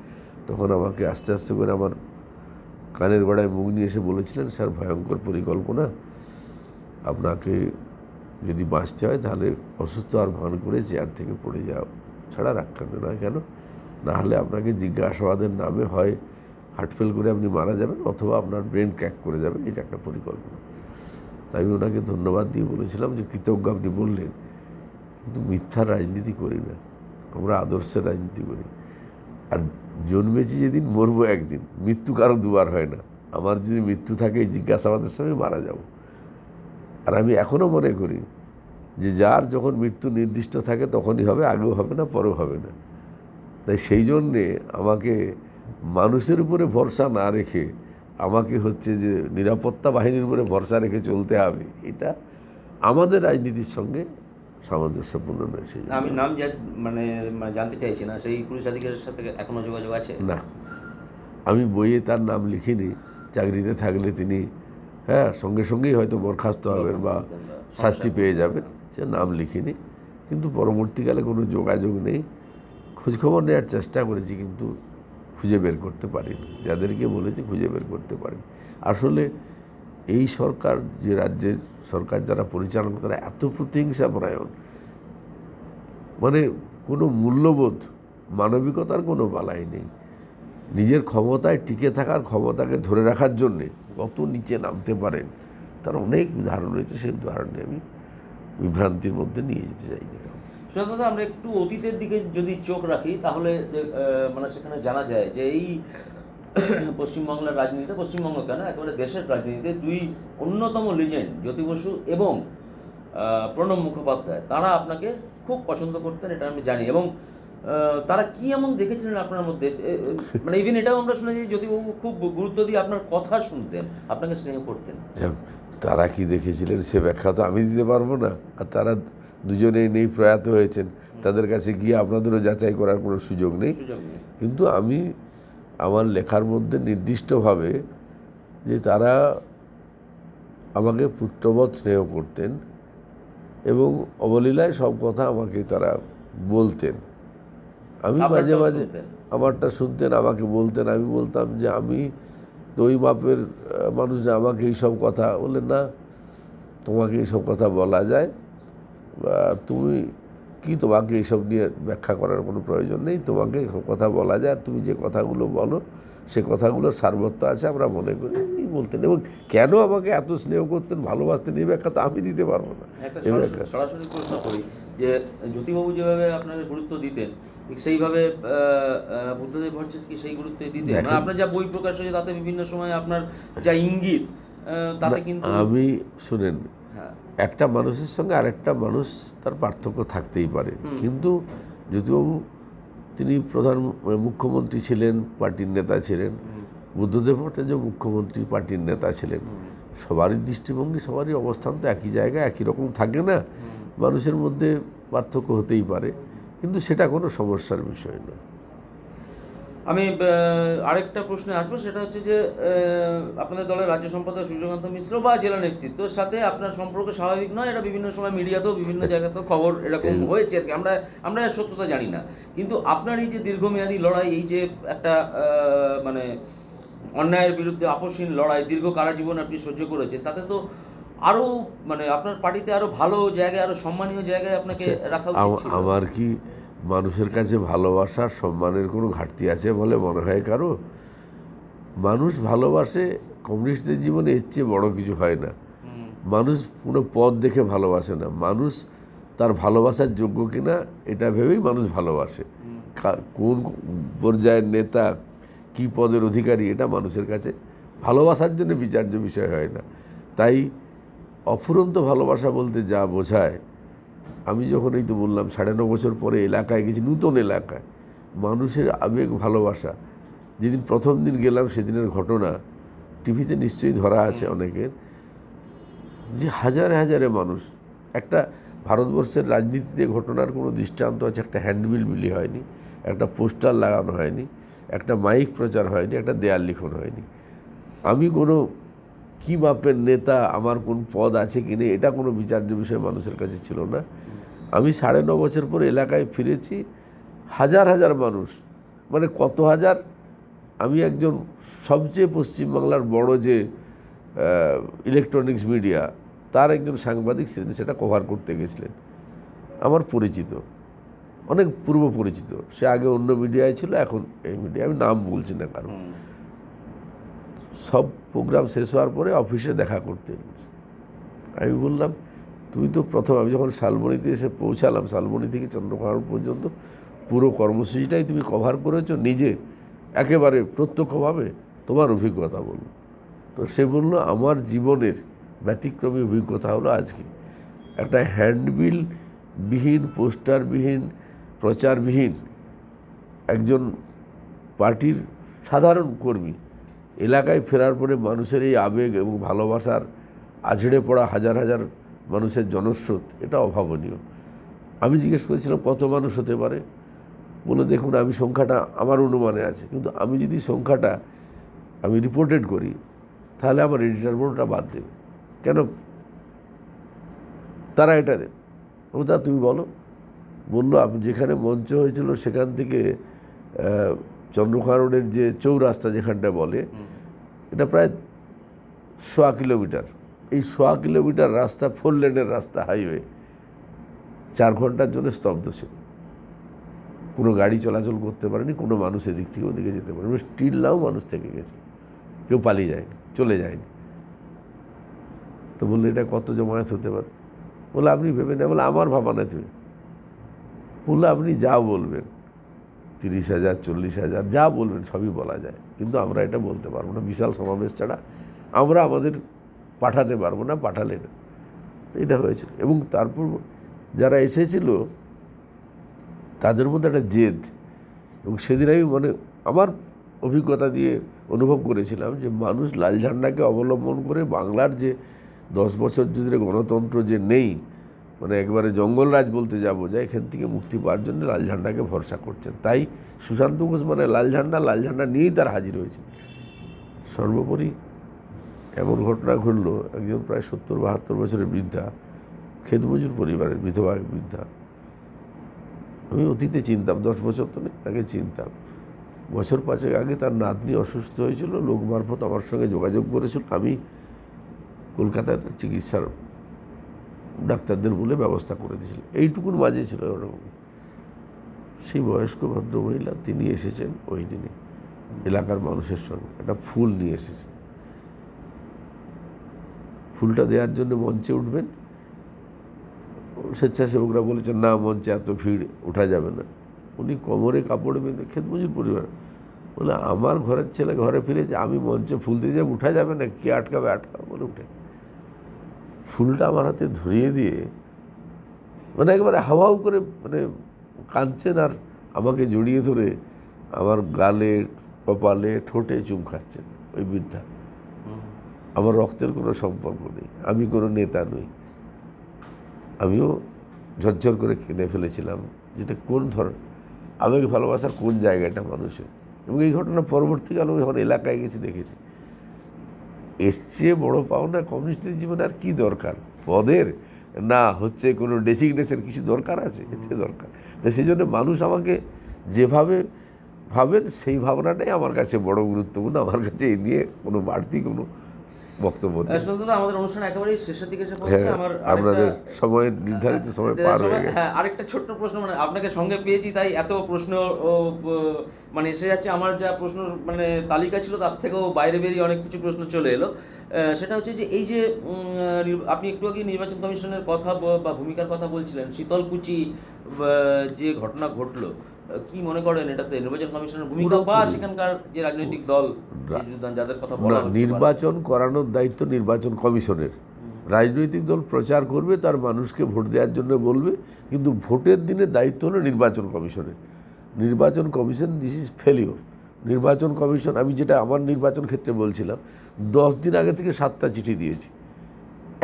S3: তখন আমাকে আস্তে আস্তে করে আমার কানের গোড়ায় মুখ নিয়ে এসে বলেছিলেন, স্যার ভয়ঙ্কর পরিকল্পনা, আপনাকে যদি বাঁচতে হয় তাহলে অসুস্থ আর ভান করে চেয়ার থেকে পড়ে যাও ছাড়া রক্ষা না, কেন না হলে আপনাকে জিজ্ঞাসাবাদের নামে হয় হার্ট ফেল করে আপনি মারা যাবেন অথবা আপনার ব্রেন ক্র্যাক করে যাবে, এটা একটা পরিকল্পনা। তাই আমি ওনাকে ধন্যবাদ দিয়ে বলেছিলাম যে কৃতজ্ঞ আপনি বললেন, কিন্তু মিথ্যার রাজনীতি করি না, আমরা আদর্শের রাজনীতি করি। আর জন্মেছি যেদিন মরবো একদিন, মৃত্যু কারো দুবার হয় না। আমার যদি মৃত্যু থাকে এই জিজ্ঞাসাবাদের সময় মারা যাব। আর আমি এখনও মনে করি যে যার যখন মৃত্যু নির্দিষ্ট থাকে তখনই হবে, আগেও হবে না, পরেও হবে না। তাই সেই জন্যে আমাকে মানুষের উপরে ভরসা না রেখে আমাকে হচ্ছে যে নিরাপত্তা বাহিনীর উপরে ভরসা রেখে চলতে হবে, এটা আমাদের রাজনীতির সঙ্গে সামঞ্জস্যপূর্ণ নয়। সেই
S2: আমি নাম মানে জানতে চাইছি না, সেই পুলিশ আধিকারিকের সাথে এখনো যোগাযোগ আছে?
S3: না, আমি বইয়ে তার নাম লিখিনি। চাকরিতে থাকলে তিনি সঙ্গে সঙ্গেই হয়তো বরখাস্ত হবেন বা শাস্তি পেয়ে যাবেন, সে নাম লিখিনি। কিন্তু পরবর্তীকালে কোনো যোগাযোগ নেই। খোঁজখবর নেওয়ার চেষ্টা করেছি কিন্তু খুঁজে বের করতে পারিনি, যাদেরকে বলেছি খুঁজে বের করতে পারিনি। আসলে এই সরকার, যে রাজ্যের সরকার যারা পরিচালনা করে, তারা এত প্রতিহিংসাপরায়ণ, মানে কোনো মূল্যবোধ মানবিকতার কোনো বালাই নেই। নিজের ক্ষমতায় টিকে থাকার, ক্ষমতাকে ধরে রাখার জন্যে কত নিচে নামতে পারেন তার অনেক উদাহরণ রয়েছে। সেই উদাহরণে আমি বিভ্রান্তির মধ্যে নিয়ে যেতে চাই না।
S2: সুশান্ত, আমরা একটু অতীতের দিকে যদি চোখ রাখি তাহলে মানে সেখানে জানা যায় যে এই পশ্চিমবাংলার রাজনীতিতে, পশ্চিমবঙ্গ কেন একেবারে দেশের রাজনীতিতে দুই অন্যতম লিজেন্ড জ্যোতি বসু এবং প্রণব মুখোপাধ্যায়, তারা আপনাকে খুব পছন্দ করতেন, এটা আমি জানি। এবং তারা কি এমন দেখেছিলেন আপনার মধ্যে, মানে ইভেন এটাও আমরা শুনেছি জ্যোতিবাবু খুব গুরুত্ব দিয়ে আপনার কথা শুনতেন, আপনাকে স্নেহ করতেন।
S3: তারা কি দেখেছিলেন সে ব্যাখ্যা তো আমি দিতে পারবো না। আর তারা দুজনেই নেই, প্রয়াত হয়েছেন, তাদের কাছে গিয়ে আপনাদেরও যাচাই করার কোনো সুযোগ নেই। কিন্তু আমি আমার লেখার মধ্যে নির্দিষ্টভাবে যে তারা আমাকে পুত্রবৎ স্নেহ করতেন এবং অবলীলায় সব কথা আমাকে তারা বলতেন। আমি মাঝে
S2: আপনারটাও
S3: মাঝে
S2: শুনতেন?
S3: আমারটা শুনতেন, আমাকে বলতেন, আমি বলতাম যে আমি তো ওই মাপের মানুষ না, আমাকে এইসব কথা বললেন না, তোমাকে এইসব কথা বলা যায়, বা তুমি কি, তোমাকে এইসব নিয়ে ব্যাখ্যা করার কোনো প্রয়োজন নেই, তোমাকে এসব কথা বলা যায়, আর তুমি যে কথাগুলো বলো সে কথাগুলোর সারবত্য আছে আমরা মনে করি, এই বলতেন। এবং কেন আমাকে এত স্নেহ করতেন, ভালোবাসতেন, এই ব্যাখ্যা তো আমি দিতে পারবো না।
S2: একটা
S3: এই ব্যাখ্যা
S2: সরাসরি প্রশ্ন করি যে জ্যোতিবাবু যেভাবে আপনাকে গুরুত্ব দিতেন ঠিক সেইভাবে বুদ্ধদেব ভট্টাচার্য কি সেই গুরুত্বই দিতেন? মানে
S3: দেখেন,
S2: আপনার যা বই প্রকাশ হয়েছে তাতে বিভিন্ন সময় আপনার যা ইঙ্গিত তাতে
S3: না,
S2: কিন্তু
S3: আমি শুনেন,
S2: হ্যাঁ
S3: একটা মানুষের সঙ্গে আরেকটা মানুষ তার পার্থক্য থাকতেই পারে, কিন্তু জ্যোতিবাবু তিনি মুখ্যমন্ত্রী ছিলেন, পার্টির নেতা ছিলেন, বুদ্ধদেব ভট্টাচার্য মুখ্যমন্ত্রী, পার্টির নেতা ছিলেন। সবারই দৃষ্টিভঙ্গি, সবারই অবস্থান তো একই জায়গায় একই রকম থাকে না, মানুষের মধ্যে পার্থক্য হতেই পারে, কিন্তু সেটা কোনো সমস্যার বিষয় নয়।
S2: আমি আরেকটা প্রশ্নে আসবো, সেটা হচ্ছে যে আপনাদের দলের রাজ্য সম্পাদক সূর্যকান্ত মিশ্র বা জেলা নেতৃত্বের সাথে আপনার সম্পর্ক স্বাভাবিক নয়, এটা বিভিন্ন সময় মিডিয়াতেও বিভিন্ন জায়গাতেও খবর এরকম হয়েছে আর কি, আমরা এর সত্যতা জানি না। কিন্তু আপনার এই যে দীর্ঘমেয়াদী লড়াই, এই যে একটা মানে অন্যায়ের বিরুদ্ধে আপোষহীন লড়াই, দীর্ঘ কারাজীবন আপনি সহ্য করেছেন, তাতে তো আরও মানে আপনার পার্টিতে আরও ভালো জায়গায়, আরও সম্মানীয় জায়গায় আপনাকে রাখা উচিত ছিল।
S3: আমার কি মানুষের কাছে ভালোবাসার সম্মানের কোনো ঘাটতি আছে বলে মনে হয় কারো? মানুষ ভালোবাসে, কমিউনিস্টদের জীবনে এর চেয়ে বড় কিছু হয় না। মানুষ কোনো পদ দেখে ভালোবাসে না, মানুষ তার ভালোবাসার যোগ্য কিনা এটা ভেবেই মানুষ ভালোবাসে। কোন পর্যায়ের নেতা, কি পদের অধিকারী, এটা মানুষের কাছে ভালোবাসার জন্য বিচার্য বিষয় হয় না। তাই অফুরন্ত ভালোবাসা বলতে যা বোঝায়, আমি যখন এই তো বললাম 9.5 বছর পরে এলাকায় গেছি, নূতন এলাকায়, মানুষের আবেগ ভালোবাসা, যেদিন প্রথম দিন গেলাম সেদিনের ঘটনা টিভিতে নিশ্চয়ই ধরা আছে অনেকের, যে হাজারে হাজারে মানুষ, একটা ভারতবর্ষের রাজনীতিতে ঘটনার কোনো দৃষ্টান্ত আছে, একটা হ্যান্ডবিল বিলি হয়নি, একটা পোস্টার লাগানো হয়নি, একটা মাইক প্রচার হয়নি, একটা দেয়াল লিখন হয়নি। আমি কোনো কী মাপের নেতা, আমার কোন পদ আছে কি নেই, এটা কোনো বিচার্য বিষয় মানুষের কাছে ছিল না। আমি 9.5 বছর পরে এলাকায় ফিরেছি, হাজার হাজার মানুষ, মানে কত হাজার, আমি একজন সবচেয়ে পশ্চিমবাংলার বড় যে ইলেকট্রনিক্স মিডিয়া, তার একজন সাংবাদিক সেদিন সেটা কভার করতে গেছিলেন, আমার পরিচিত, অনেক পূর্ব পরিচিত, সে আগে অন্য মিডিয়ায় ছিল, এখন এই মিডিয়া, আমি নাম বলছি না কারণ। সব প্রোগ্রাম শেষ হওয়ার পরে অফিসে দেখা করতে এসেছে। আমি বললাম, তুই তো প্রথম, আমি যখন শালবনীতে এসে পৌঁছালাম, শালবনী থেকে চন্দ্রকোনা পর্যন্ত পুরো কর্মসূচিটাই তুমি কভার করেছো নিজে, একেবারে প্রত্যক্ষভাবে, তোমার অভিজ্ঞতা বলল। তো সে বলল, আমার জীবনের ব্যতিক্রমী অভিজ্ঞতা হলো আজকে একটা হ্যান্ডবিল বিহীন, পোস্টারবিহীন, প্রচারবিহীন একজন পার্টির সাধারণ কর্মী এলাকায় ফেরার পরে মানুষের এই আবেগ এবং ভালোবাসার আছড়ে পড়া হাজার হাজার মানুষের জনস্রোত, এটা অভাবনীয়। আমি জিজ্ঞেস করেছিলাম কত মানুষ হতে পারে, বলে দেখুন আমি সংখ্যাটা আমার অনুমানে আছে, কিন্তু আমি যদি সংখ্যাটা আমি রিপোর্টেড করি তাহলে আমার এডিটার বোর্ডটা বাদ দেবে, কেন তারা এটা দেবে। তা তুমি বলো। বললো, আপনি যেখানে মঞ্চ হয়েছিল সেখান থেকে চন্দ্রকোনা রোডের যে চৌরাস্তা যেখানটা বলে, এটা প্রায় 1.25 কিলোমিটার। এই 1.25 কিলোমিটার রাস্তা 4 লেনের রাস্তা, হাইওয়ে, 4 ঘন্টার জন্য স্তব্ধ ছিল, কোনো গাড়ি চলাচল করতে পারেনি, কোনো মানুষ এদিক থেকে ওদিকে যেতে পারেনি, স্টিল নাও মানুষ থেকে গেছে, কেউ পালিয়ে যায়নি, চলে যায়নি। তো বললো, এটা কত জমায়েত হতে পারে? বলে আপনি ভেবে নেন। বলে আমার ভাবা না তুমি। বললো, আপনি যা বলবেন, 30,000, 40,000, যা বলবেন সবই বলা যায়, কিন্তু আমরা এটা বলতে পারবো না, বিশাল সমাবেশ ছাড়া আমরা আমাদের পাঠাতে পারবো না, পাঠালে না। এটা হয়েছিল। এবং তারপর যারা এসেছিল তাদের মধ্যে একটা জেদ, এবং সেদিন আমি আমার অভিজ্ঞতা দিয়ে অনুভব করেছিলাম যে মানুষ লাল ঝান্ডাকে অবলম্বন করে বাংলার যে 10 বছর ধরে গণতন্ত্র যে নেই, মানে একবারে জঙ্গলরাজ বলতে যা বোঝায়, এখান থেকে মুক্তি পাওয়ার জন্য লাল ঝান্ডাকে ভরসা করছেন। তাই সুশান্ত ঘোষ মানে লাল ঝান্ডা নিয়েই তার হাজির হয়েছে। সর্বোপরি এমন ঘটনা ঘটলো, একজন প্রায় 70-72 বছরের বৃদ্ধা, ক্ষেতমজুর পরিবারের বিধবা বৃদ্ধা, আমি অতীতে চিনতাম, 10 বছর তো নেই, তাকে চিনতাম। বছর 5 আগে তার নাতনি অসুস্থ হয়েছিল, লোক মারফত আমার সঙ্গে যোগাযোগ করেছিল। আমি কলকাতায় তার চিকিৎসার ডাক্তারদের বলে ব্যবস্থা করে দিয়েছিলাম। এইটুকুন মাঝে ছিল ওরকম। সেই বয়স্ক ভদ্রমহিলা তিনি এসেছেন ওই দিনে এলাকার মানুষের সঙ্গে একটা ফুল নিয়ে এসেছেন। ফুলটা দেওয়ার জন্য মঞ্চে উঠবেন, স্বেচ্ছাসেবকরা বলেছেন না, মঞ্চে এত ভিড় ওঠা যাবে না। উনি কোমরে কাপড় বেঁধে, ক্ষেতমজুর পরিবার, বলে আমার ঘরের ছেলে ঘরে ফিরেছে, আমি মঞ্চে ফুল দিয়ে যাব, উঠা যাবে না, কে আটকাবে? বলে উঠে ফুলটা আমার হাতে ধরিয়ে দিয়ে মানে একেবারে হাওয়াও করে মানে কাঁদছেন, আর আমাকে জড়িয়ে ধরে আমার গালে, কপালে, ঠোঁটে চুম খাচ্ছেন। ওই বৃদ্ধা, আমার রক্তের কোনো সম্পর্ক নেই, আমি কোনো নেতা নই। আমিও ঝরঝর করে কিনে ফেলেছিলাম যেটা কোন আবেগ ভালোবাসার কোন জায়গাটা মানুষের। এবং এই ঘটনা পরবর্তীকালে আমি যখন এলাকায় গেছি দেখেছি। এর চেয়ে বড় পাওনা কমিউনিস্টদের জীবনে আর কী দরকার? পদের না হচ্ছে কোনো ডেসিগনেশন কিছু দরকার আছে? এতে দরকার। তো সেই জন্য মানুষ আমাকে যেভাবে ভাবেন সেই ভাবনাটাই আমার কাছে বড় গুরুত্বপূর্ণ। আমার কাছে এই নিয়ে কোনো বাড়তি কোনো বক্তব্য নেই।
S2: সুন্দরদা, আমাদের অনুষ্ঠান একেবারেই শেষের দিকে এসে পড়েছে। আমার
S3: আপনাদের সময়ের নির্ধারিত সময় পার হয়ে গেছে।
S2: হ্যাঁ, আরেকটা ছোট্ট প্রশ্ন, মানে আপনাকে সঙ্গে পেয়েছি তাই এত প্রশ্ন মানে এসে যাচ্ছে। আমার যা প্রশ্ন মানে তালিকা ছিল তার থেকেও বাইরে বেরিয়ে অনেক কিছু প্রশ্ন চলে এলো। সেটা হচ্ছে যে এই যে আপনি একটু আগে নির্বাচন কমিশনের কথা বা ভূমিকার কথা বলছিলেন, শীতলকুচি যে ঘটনা ঘটলো, কি মনে করেন এটাতে নির্বাচন কমিশনের ভূমিকা বা সেখানকার যে রাজনৈতিক দল যাদের কথা বলা হচ্ছে?
S3: নির্বাচন করানোর দায়িত্ব নির্বাচন কমিশনের। রাজনৈতিক দল প্রচার করবে, তার মানুষকে ভোট দেওয়ার জন্য বলবে, কিন্তু ভোটের দিনে দায়িত্ব হলো নির্বাচন কমিশনের। নির্বাচন কমিশন দিস ইজ ফেলিওর। নির্বাচন কমিশন, আমি যেটা আমার নির্বাচন ক্ষেত্রে বলছিলাম, 10 দিন আগে থেকে 7টা চিঠি দিয়েছি,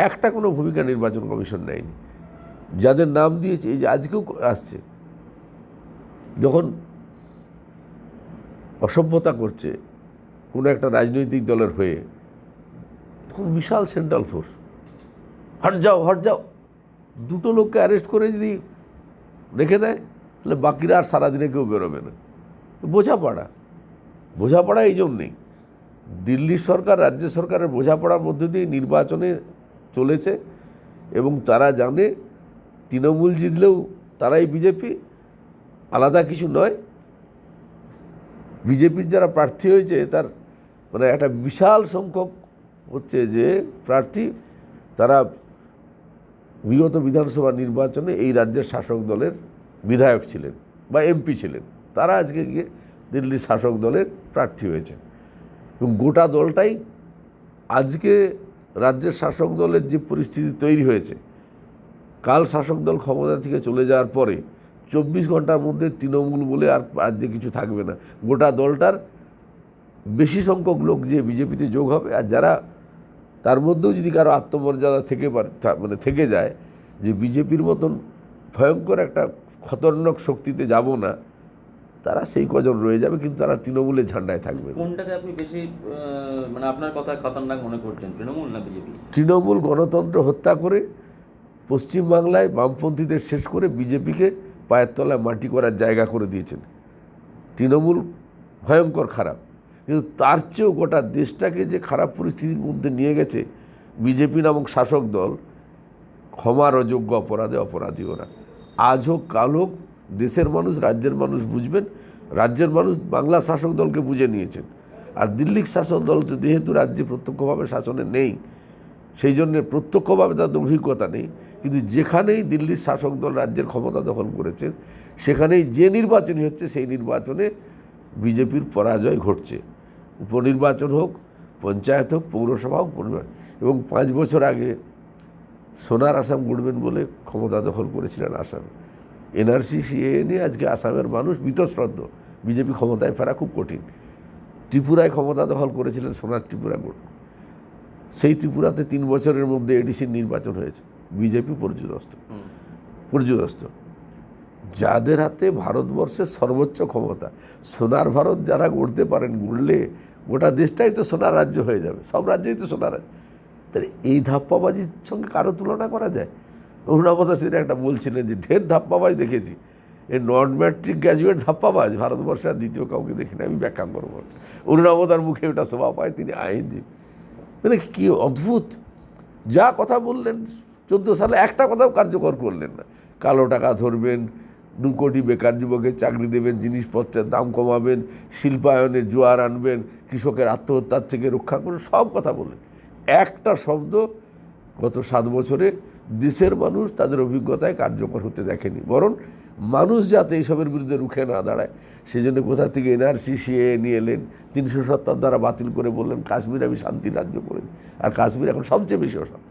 S3: একটা কোনো ভূমিকা নির্বাচন কমিশন নেয়নি। যাদের নাম দিয়েছে, এই যে আজকেও আসছে, যখন অসভ্যতা করছে কোনো একটা রাজনৈতিক দলের হয়ে, তখন বিশাল সেন্ট্রাল ফোর্স, হট যাও, দুটো লোককে অ্যারেস্ট করে যদি রেখে দেয় তাহলে বাকিরা আর সারাদিনে কেউ বেরোবে না। বোঝাপড়া এই জন্যেই দিল্লির সরকার রাজ্য সরকারের বোঝাপড়ার মধ্যে দিয়ে নির্বাচনে চলেছে, এবং তারা জানে তৃণমূল জিতলেও তারাই বিজেপি, আলাদা কিছু নয়। বিজেপির যারা প্রার্থী হয়েছে তার মানে একটা বিশাল সংখ্যক হচ্ছে যে প্রার্থী, তারা বিগত বিধানসভা নির্বাচনে এই রাজ্যের শাসক দলের বিধায়ক ছিলেন বা এমপি ছিলেন, তারা আজকে গিয়ে দিল্লির শাসক দলের প্রার্থী হয়েছে। এবং গোটা দলটাই আজকে রাজ্যের শাসক দলের যে পরিস্থিতি তৈরি হয়েছে, কাল শাসক দল ক্ষমতা থেকে চলে যাওয়ার পরে 24 ঘন্টার মধ্যে তৃণমূল বলে আর রাজ্যে কিছু থাকবে না। গোটা দলটার বেশি সংখ্যক লোক যে বিজেপিতে যোগ হবে, আর যারা তার মধ্যেও যদি কারো আত্মমর্যাদা থেকে যায় যে বিজেপির মতন ভয়ঙ্কর একটা খতরনাক শক্তিতে যাব না, তারা সেই কজন রয়ে যাবে, কিন্তু তারা তৃণমূলের ঝান্ডায় থাকবে।
S2: কোনটাকে আপনি বেশি মানে আপনার কথা খতরনাক মনে করছেন, তৃণমূল না বিজেপি?
S3: তৃণমূল গণতন্ত্র হত্যা করে পশ্চিমবাংলায় বামপন্থীদের শেষ করে বিজেপিকে পায়ের তলায় মাটি করার জায়গা করে দিয়েছেন। তৃণমূল ভয়ঙ্কর খারাপ, কিন্তু তার চেয়েও গোটা দেশটাকে যে খারাপ পরিস্থিতির মধ্যে নিয়ে গেছে বিজেপি নামক শাসক দল, ক্ষমার অযোগ্য অপরাধী ওরা। আজ হোক কাল হোক দেশের মানুষ, রাজ্যের মানুষ বুঝবেন। রাজ্যের মানুষ বাংলা শাসক দলকে বুঝে নিয়েছেন, আর দিল্লির শাসক দল তো যেহেতু রাজ্যে প্রত্যক্ষভাবে শাসনে নেই, সেই জন্যে প্রত্যক্ষভাবে তাদের অভিজ্ঞতা নেই, কিন্তু যেখানেই দিল্লির শাসক দল রাজ্যের ক্ষমতা দখল করেছেন, সেখানেই যে নির্বাচনই হচ্ছে সেই নির্বাচনে বিজেপির পরাজয় ঘটছে। উপনির্বাচন হোক, পঞ্চায়েত হোক, পৌরসভা হোক, এবং 5 বছর আগে সোনার আসাম গড়বেন বলে ক্ষমতা দখল করেছিলেন আসামে। এনআরসি সিএএ নিয়ে আজকে আসামের মানুষ বীতশ্রদ্ধ। বিজেপি ক্ষমতায় ফেরা খুব কঠিন। ত্রিপুরায় ক্ষমতা দখল করেছিলেন, সোনার ত্রিপুরা গড়, সেই ত্রিপুরাতে 3 বছরের মধ্যে এডিসির নির্বাচন হয়েছে, বিজেপি পর্যুদস্ত। যাদের হাতে ভারতবর্ষের সর্বোচ্চ ক্ষমতা, সোনার ভারত যারা গড়তে পারেন, গড়লে গোটা দেশটাই তো সোনার রাজ্য হয়ে যাবে, সব রাজ্যই তো সোনার রাজ্য। তাহলে এই ধাপ্পাবাজির সঙ্গে কারো তুলনা করা যায়? অরুণাবতা সেটা একটা বলছিলেন যে ঢের ধাপ্পাবাজ দেখেছি, এই নন ম্যাট্রিক গ্র্যাজুয়েট ধাপ্পাবাজ ভারতবর্ষে আর দ্বিতীয় কাউকে দেখি না, আমি ব্যাখ্যা করবো। অরুণাবতার মুখে ওটা শোভা পায়, তিনি আইনজীবী। মানে কি অদ্ভুত! যা কথা বললেন 14 সালে, একটা কথাও কার্যকর করলেন না। কালো টাকা ধরবেন, 2 কোটি বেকার যুবকের চাকরি দেবেন, জিনিসপত্রের দাম কমাবেন, শিল্পায়নের জোয়ার আনবেন, কৃষকের আত্মহত্যার থেকে রক্ষা করবেন, সব কথা বললেন। একটা শব্দ গত 7 বছরে দেশের মানুষ তাদের অভিজ্ঞতায় কার্যকর হতে দেখেনি। বরং মানুষ যাতে এইসবের বিরুদ্ধে রুখে না দাঁড়ায়, সেই জন্য কোথা থেকে NRC CAA নিয়ে এলেন, 370 দ্বারা বাতিল করে বললেন কাশ্মীর আমি শান্তি রাজ্য করে। আর কাশ্মীর এখন সবচেয়ে বেশি অশান্ত।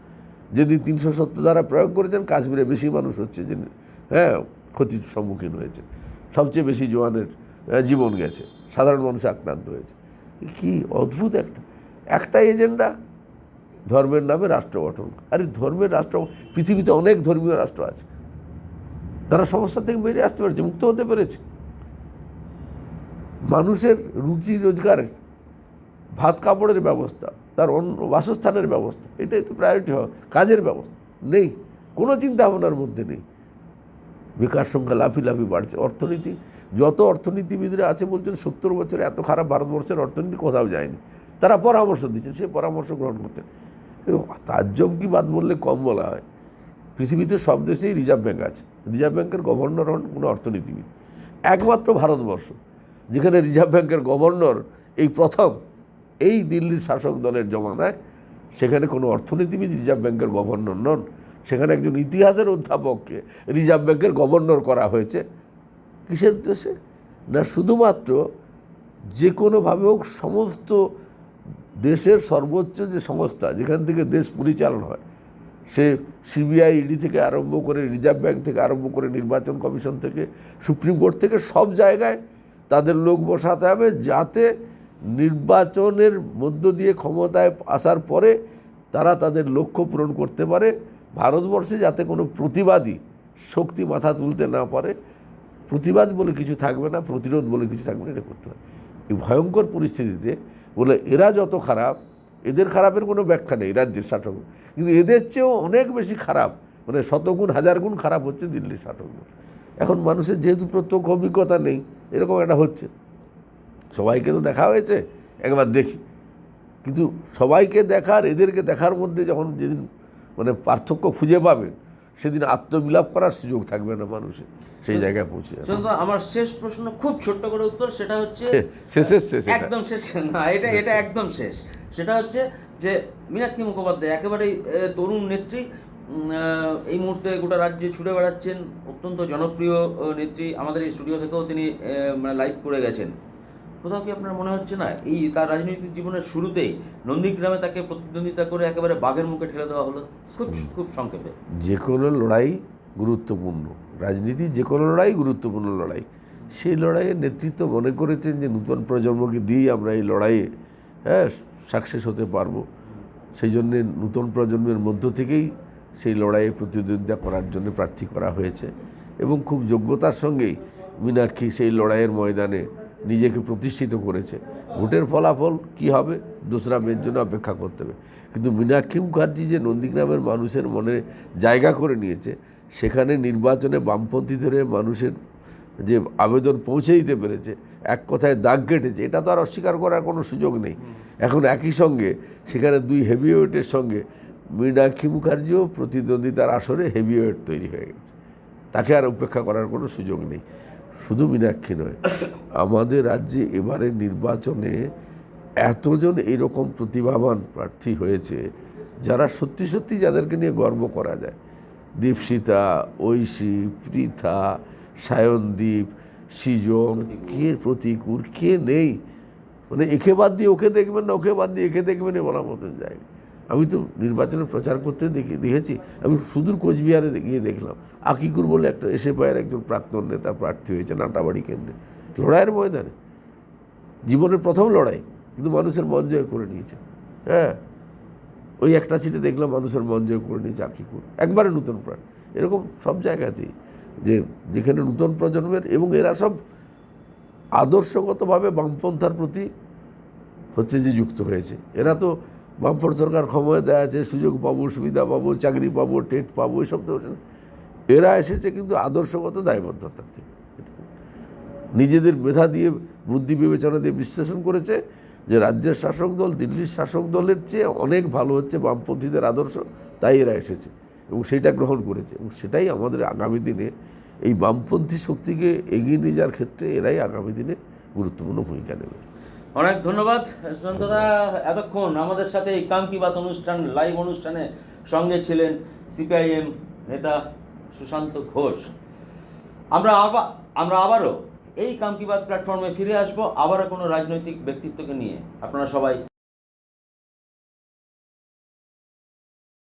S3: যেদিন 370 দ্বারা প্রয়োগ করেছেন, কাশ্মীরে বেশি মানুষ হচ্ছে যে ক্ষতির সম্মুখীন হয়েছে, সবচেয়ে বেশি জওয়ানের জীবন গেছে, সাধারণ মানুষ আক্রান্ত হয়েছে। কি অদ্ভুত একটা এজেন্ডা, ধর্মের নামে রাষ্ট্র গঠন। আরে ধর্মের রাষ্ট্র, পৃথিবীতে অনেক ধর্মীয় রাষ্ট্র আছে, তারা সমস্যা থেকে বেরিয়ে আসতে পেরেছে, মুক্ত হতে পেরেছে। মানুষের রুচি রোজগারের, ভাত কাপড়ের ব্যবস্থা, তার অন্য বাসস্থানের ব্যবস্থা, এটাই তো প্রায়োরিটি হয়। কাজের ব্যবস্থা নেই, কোনো চিন্তা ভাবনার মধ্যে নেই। বেকার সংখ্যা লাফি বাড়ছে। অর্থনীতি, যত অর্থনীতিবিদরা আছে বলছেন 70 বছরে এত খারাপ ভারতবর্ষের অর্থনীতি কোথাও যায়নি। তারা পরামর্শ দিচ্ছেন, সে পরামর্শ গ্রহণ করতেন। তাজ্জব কি বাদ বললে কম বলা হয়। পৃথিবীতে সব দেশেই রিজার্ভ ব্যাঙ্ক আছে, রিজার্ভ ব্যাঙ্কের গভর্নর হন কোনো অর্থনীতিবিদ। একমাত্র ভারতবর্ষ যেখানে রিজার্ভ ব্যাঙ্কের গভর্নর এই প্রথম, এই দিল্লির শাসক দলের জমানায়, সেখানে কোনো অর্থনীতিবিদ রিজার্ভ ব্যাঙ্কের গভর্নর নন। সেখানে একজন ইতিহাসের অধ্যাপককে রিজার্ভ ব্যাঙ্কের গভর্নর করা হয়েছে। কিসের উদ্দেশ্যে? না শুধুমাত্র যে কোনোভাবে হোক সমস্ত দেশের সর্বোচ্চ যে সংস্থা যেখান থেকে দেশ পরিচালনা হয়, সে CBI ED থেকে আরম্ভ করে, রিজার্ভ ব্যাঙ্ক থেকে আরম্ভ করে, নির্বাচন কমিশন থেকে, সুপ্রিম কোর্ট থেকে, সব জায়গায় তাদের লোক বসাতে হবে যাতে নির্বাচনের মধ্য দিয়ে ক্ষমতায় আসার পরে তারা তাদের লক্ষ্য পূরণ করতে পারে। ভারতবর্ষে যাতে কোনো প্রতিবাদী শক্তি মাথা তুলতে না পারে, প্রতিবাদ বলে কিছু থাকবে না, প্রতিরোধ বলে কিছু থাকবে না, এটা করতে হবে। এই ভয়ঙ্কর পরিস্থিতিতে বলে এরা যত খারাপ, এদের খারাপের কোনো ব্যাখ্যা নেই রাজ্যের শাসক, কিন্তু এদের চেয়েও অনেক বেশি খারাপ, মানে 100 গুণ 1000 গুণ খারাপ হচ্ছে দিল্লির শাসকদের। এখন মানুষের যেহেতু প্রত্যক্ষ অভিজ্ঞতা নেই, এরকম একটা হচ্ছে। সবাইকে তো দেখা হয়েছে, একবার দেখি, কিন্তু সবাইকে দেখার এদেরকে দেখার মধ্যে যখন যেদিন মানে পার্থক্য খুঁজে পাবে, সেদিন আত্মবিলাপ করার সুযোগ থাকবে না মানুষের, সেই জায়গায় পৌঁছে যাবে।
S2: আমার শেষ প্রশ্ন, খুব ছোট্ট করে উত্তর, সেটা হচ্ছে
S3: শেষ
S2: একদম শেষ না, এটা একদম শেষ। সেটা হচ্ছে যে মীনাক্ষী মুখোপাধ্যায় একেবারেই তরুণ নেত্রী, এই মুহূর্তে গোটা রাজ্যে ছুটে বেড়াচ্ছেন, অত্যন্ত জনপ্রিয় নেত্রী। আমাদের এই স্টুডিও থেকেও তিনি লাইভ করে গেছেন। কোথাও কি আপনার মনে হচ্ছে না এই তার রাজনৈতিক জীবনের শুরুতেই নন্দীগ্রামে তাকে প্রতিদ্বন্দ্বিতা করে একেবারে বাঘের মুখে ঠেলে দেওয়া হলো? খুব সংক্ষেপে।
S3: যে কোনো লড়াই গুরুত্বপূর্ণ, রাজনীতির যে কোনো লড়াই গুরুত্বপূর্ণ লড়াই। সেই লড়াইয়ের নেতৃত্ব মনে করেছেন যে নূতন প্রজন্মকে দিয়েই আমরা এই লড়াইয়ে সাকসেস হতে পারবো। সেই জন্যে নূতন প্রজন্মের মধ্য থেকেই সেই লড়াইয়ে প্রতিদ্বন্দ্বিতা করার জন্য প্রার্থী করা হয়েছে এবং খুব যোগ্যতার সঙ্গেই মীনাক্ষী সেই লড়াইয়ের ময়দানে নিজেকে প্রতিষ্ঠিত করেছে। ভোটের ফলাফল কি হবে 2রা মের জন্য অপেক্ষা করতে হবে, কিন্তু মীনাক্ষী মুখার্জি যে নন্দীগ্রামের মানুষের মনে জায়গা করে নিয়েছে, সেখানে নির্বাচনে বামপন্থীদের মানুষের যে আবেদন পৌঁছে দিতে পেরেছে, এক কথায় দাগ কেটেছে, এটা তো আর অস্বীকার করার কোনো সুযোগ নেই। এখন একই সঙ্গে সেখানে 2 হেভিওয়েটের সঙ্গে মীনাক্ষী মুখার্জিও প্রতিদ্বন্দ্বিতার আসরে হেভিওয়েট তৈরি হয়ে গেছে, তাকে আর উপেক্ষা করার কোনো সুযোগ নেই। শুধু মীনাক্ষী নয়, আমাদের রাজ্যে এবারের নির্বাচনে এতজন এইরকম প্রতিভাবান প্রার্থী হয়েছে যারা সত্যি সত্যি যাদেরকে নিয়ে গর্ব করা যায়। দীপশিতা, ঐশী, পৃথা, সায়নদীপ, সৃজন, কে প্রতিকূল, কে নেই, মানে একে বাদ দিয়ে ওকে দেখবেন না, ওকে বাদ দিয়ে একে দেখবেন বলার মতন জায়গা। আমি তো নির্বাচনে প্রচার করতে দেখেছি, আমি সুদূর কোচবিহারে গিয়ে দেখলাম আকিকুর বলে একটা এসএফআইয়ের একজন প্রাক্তন নেতা প্রার্থী হয়েছে নাটাবাড়ি কেন্দ্রে, লড়াইয়ের ময়দানে, জীবনের প্রথম লড়াই, কিন্তু মানুষের মন জয় করে নিয়েছে। ওই একটা সিটে দেখলাম মানুষের মন জয় করে নিয়েছে আকিকুর, একবারে নতুন প্রার্থী। এরকম সব জায়গাতেই যেখানে নতুন প্রজন্মের, এবং এরা সব আদর্শগতভাবে বামপন্থার প্রতি হচ্ছে যে যুক্ত হয়েছে। এরা তো বামফ্রন্ট সরকার ক্ষমতায় দেওয়া আছে, সুযোগ পাবো, সুবিধা পাবো, চাকরি পাবো, টেট পাবো, এসব তো এরা এসেছে কিন্তু আদর্শগত দায়বদ্ধতার থেকে। নিজেদের মেধা দিয়ে, বুদ্ধি বিবেচনা দিয়ে বিশ্লেষণ করেছে যে রাজ্যের শাসক দল দিল্লির শাসক দলের চেয়ে অনেক ভালো হচ্ছে বামপন্থীদের আদর্শ, তাই এরা এসেছে এবং সেটা গ্রহণ করেছে। এবং সেটাই আমাদের আগামী দিনে এই বামপন্থী শক্তিকে এগিয়ে নিয়ে যাওয়ার ক্ষেত্রে এরাই আগামী দিনে গুরুত্বপূর্ণ ভূমিকা নেবে।
S2: অনেক ধন্যবাদ সুশান্তদা, এতক্ষণ আমাদের সাথে এই কাম কি বাত অনুষ্ঠান লাইভ অনুষ্ঠানে সঙ্গে ছিলেন সিপিআইএম নেতা সুশান্ত ঘোষ। আমরা আবারও এই কাম কি বাত প্ল্যাটফর্মে ফিরে আসবো, আবারও কোনো রাজনৈতিক ব্যক্তিত্বকে নিয়ে। আপনারা সবাই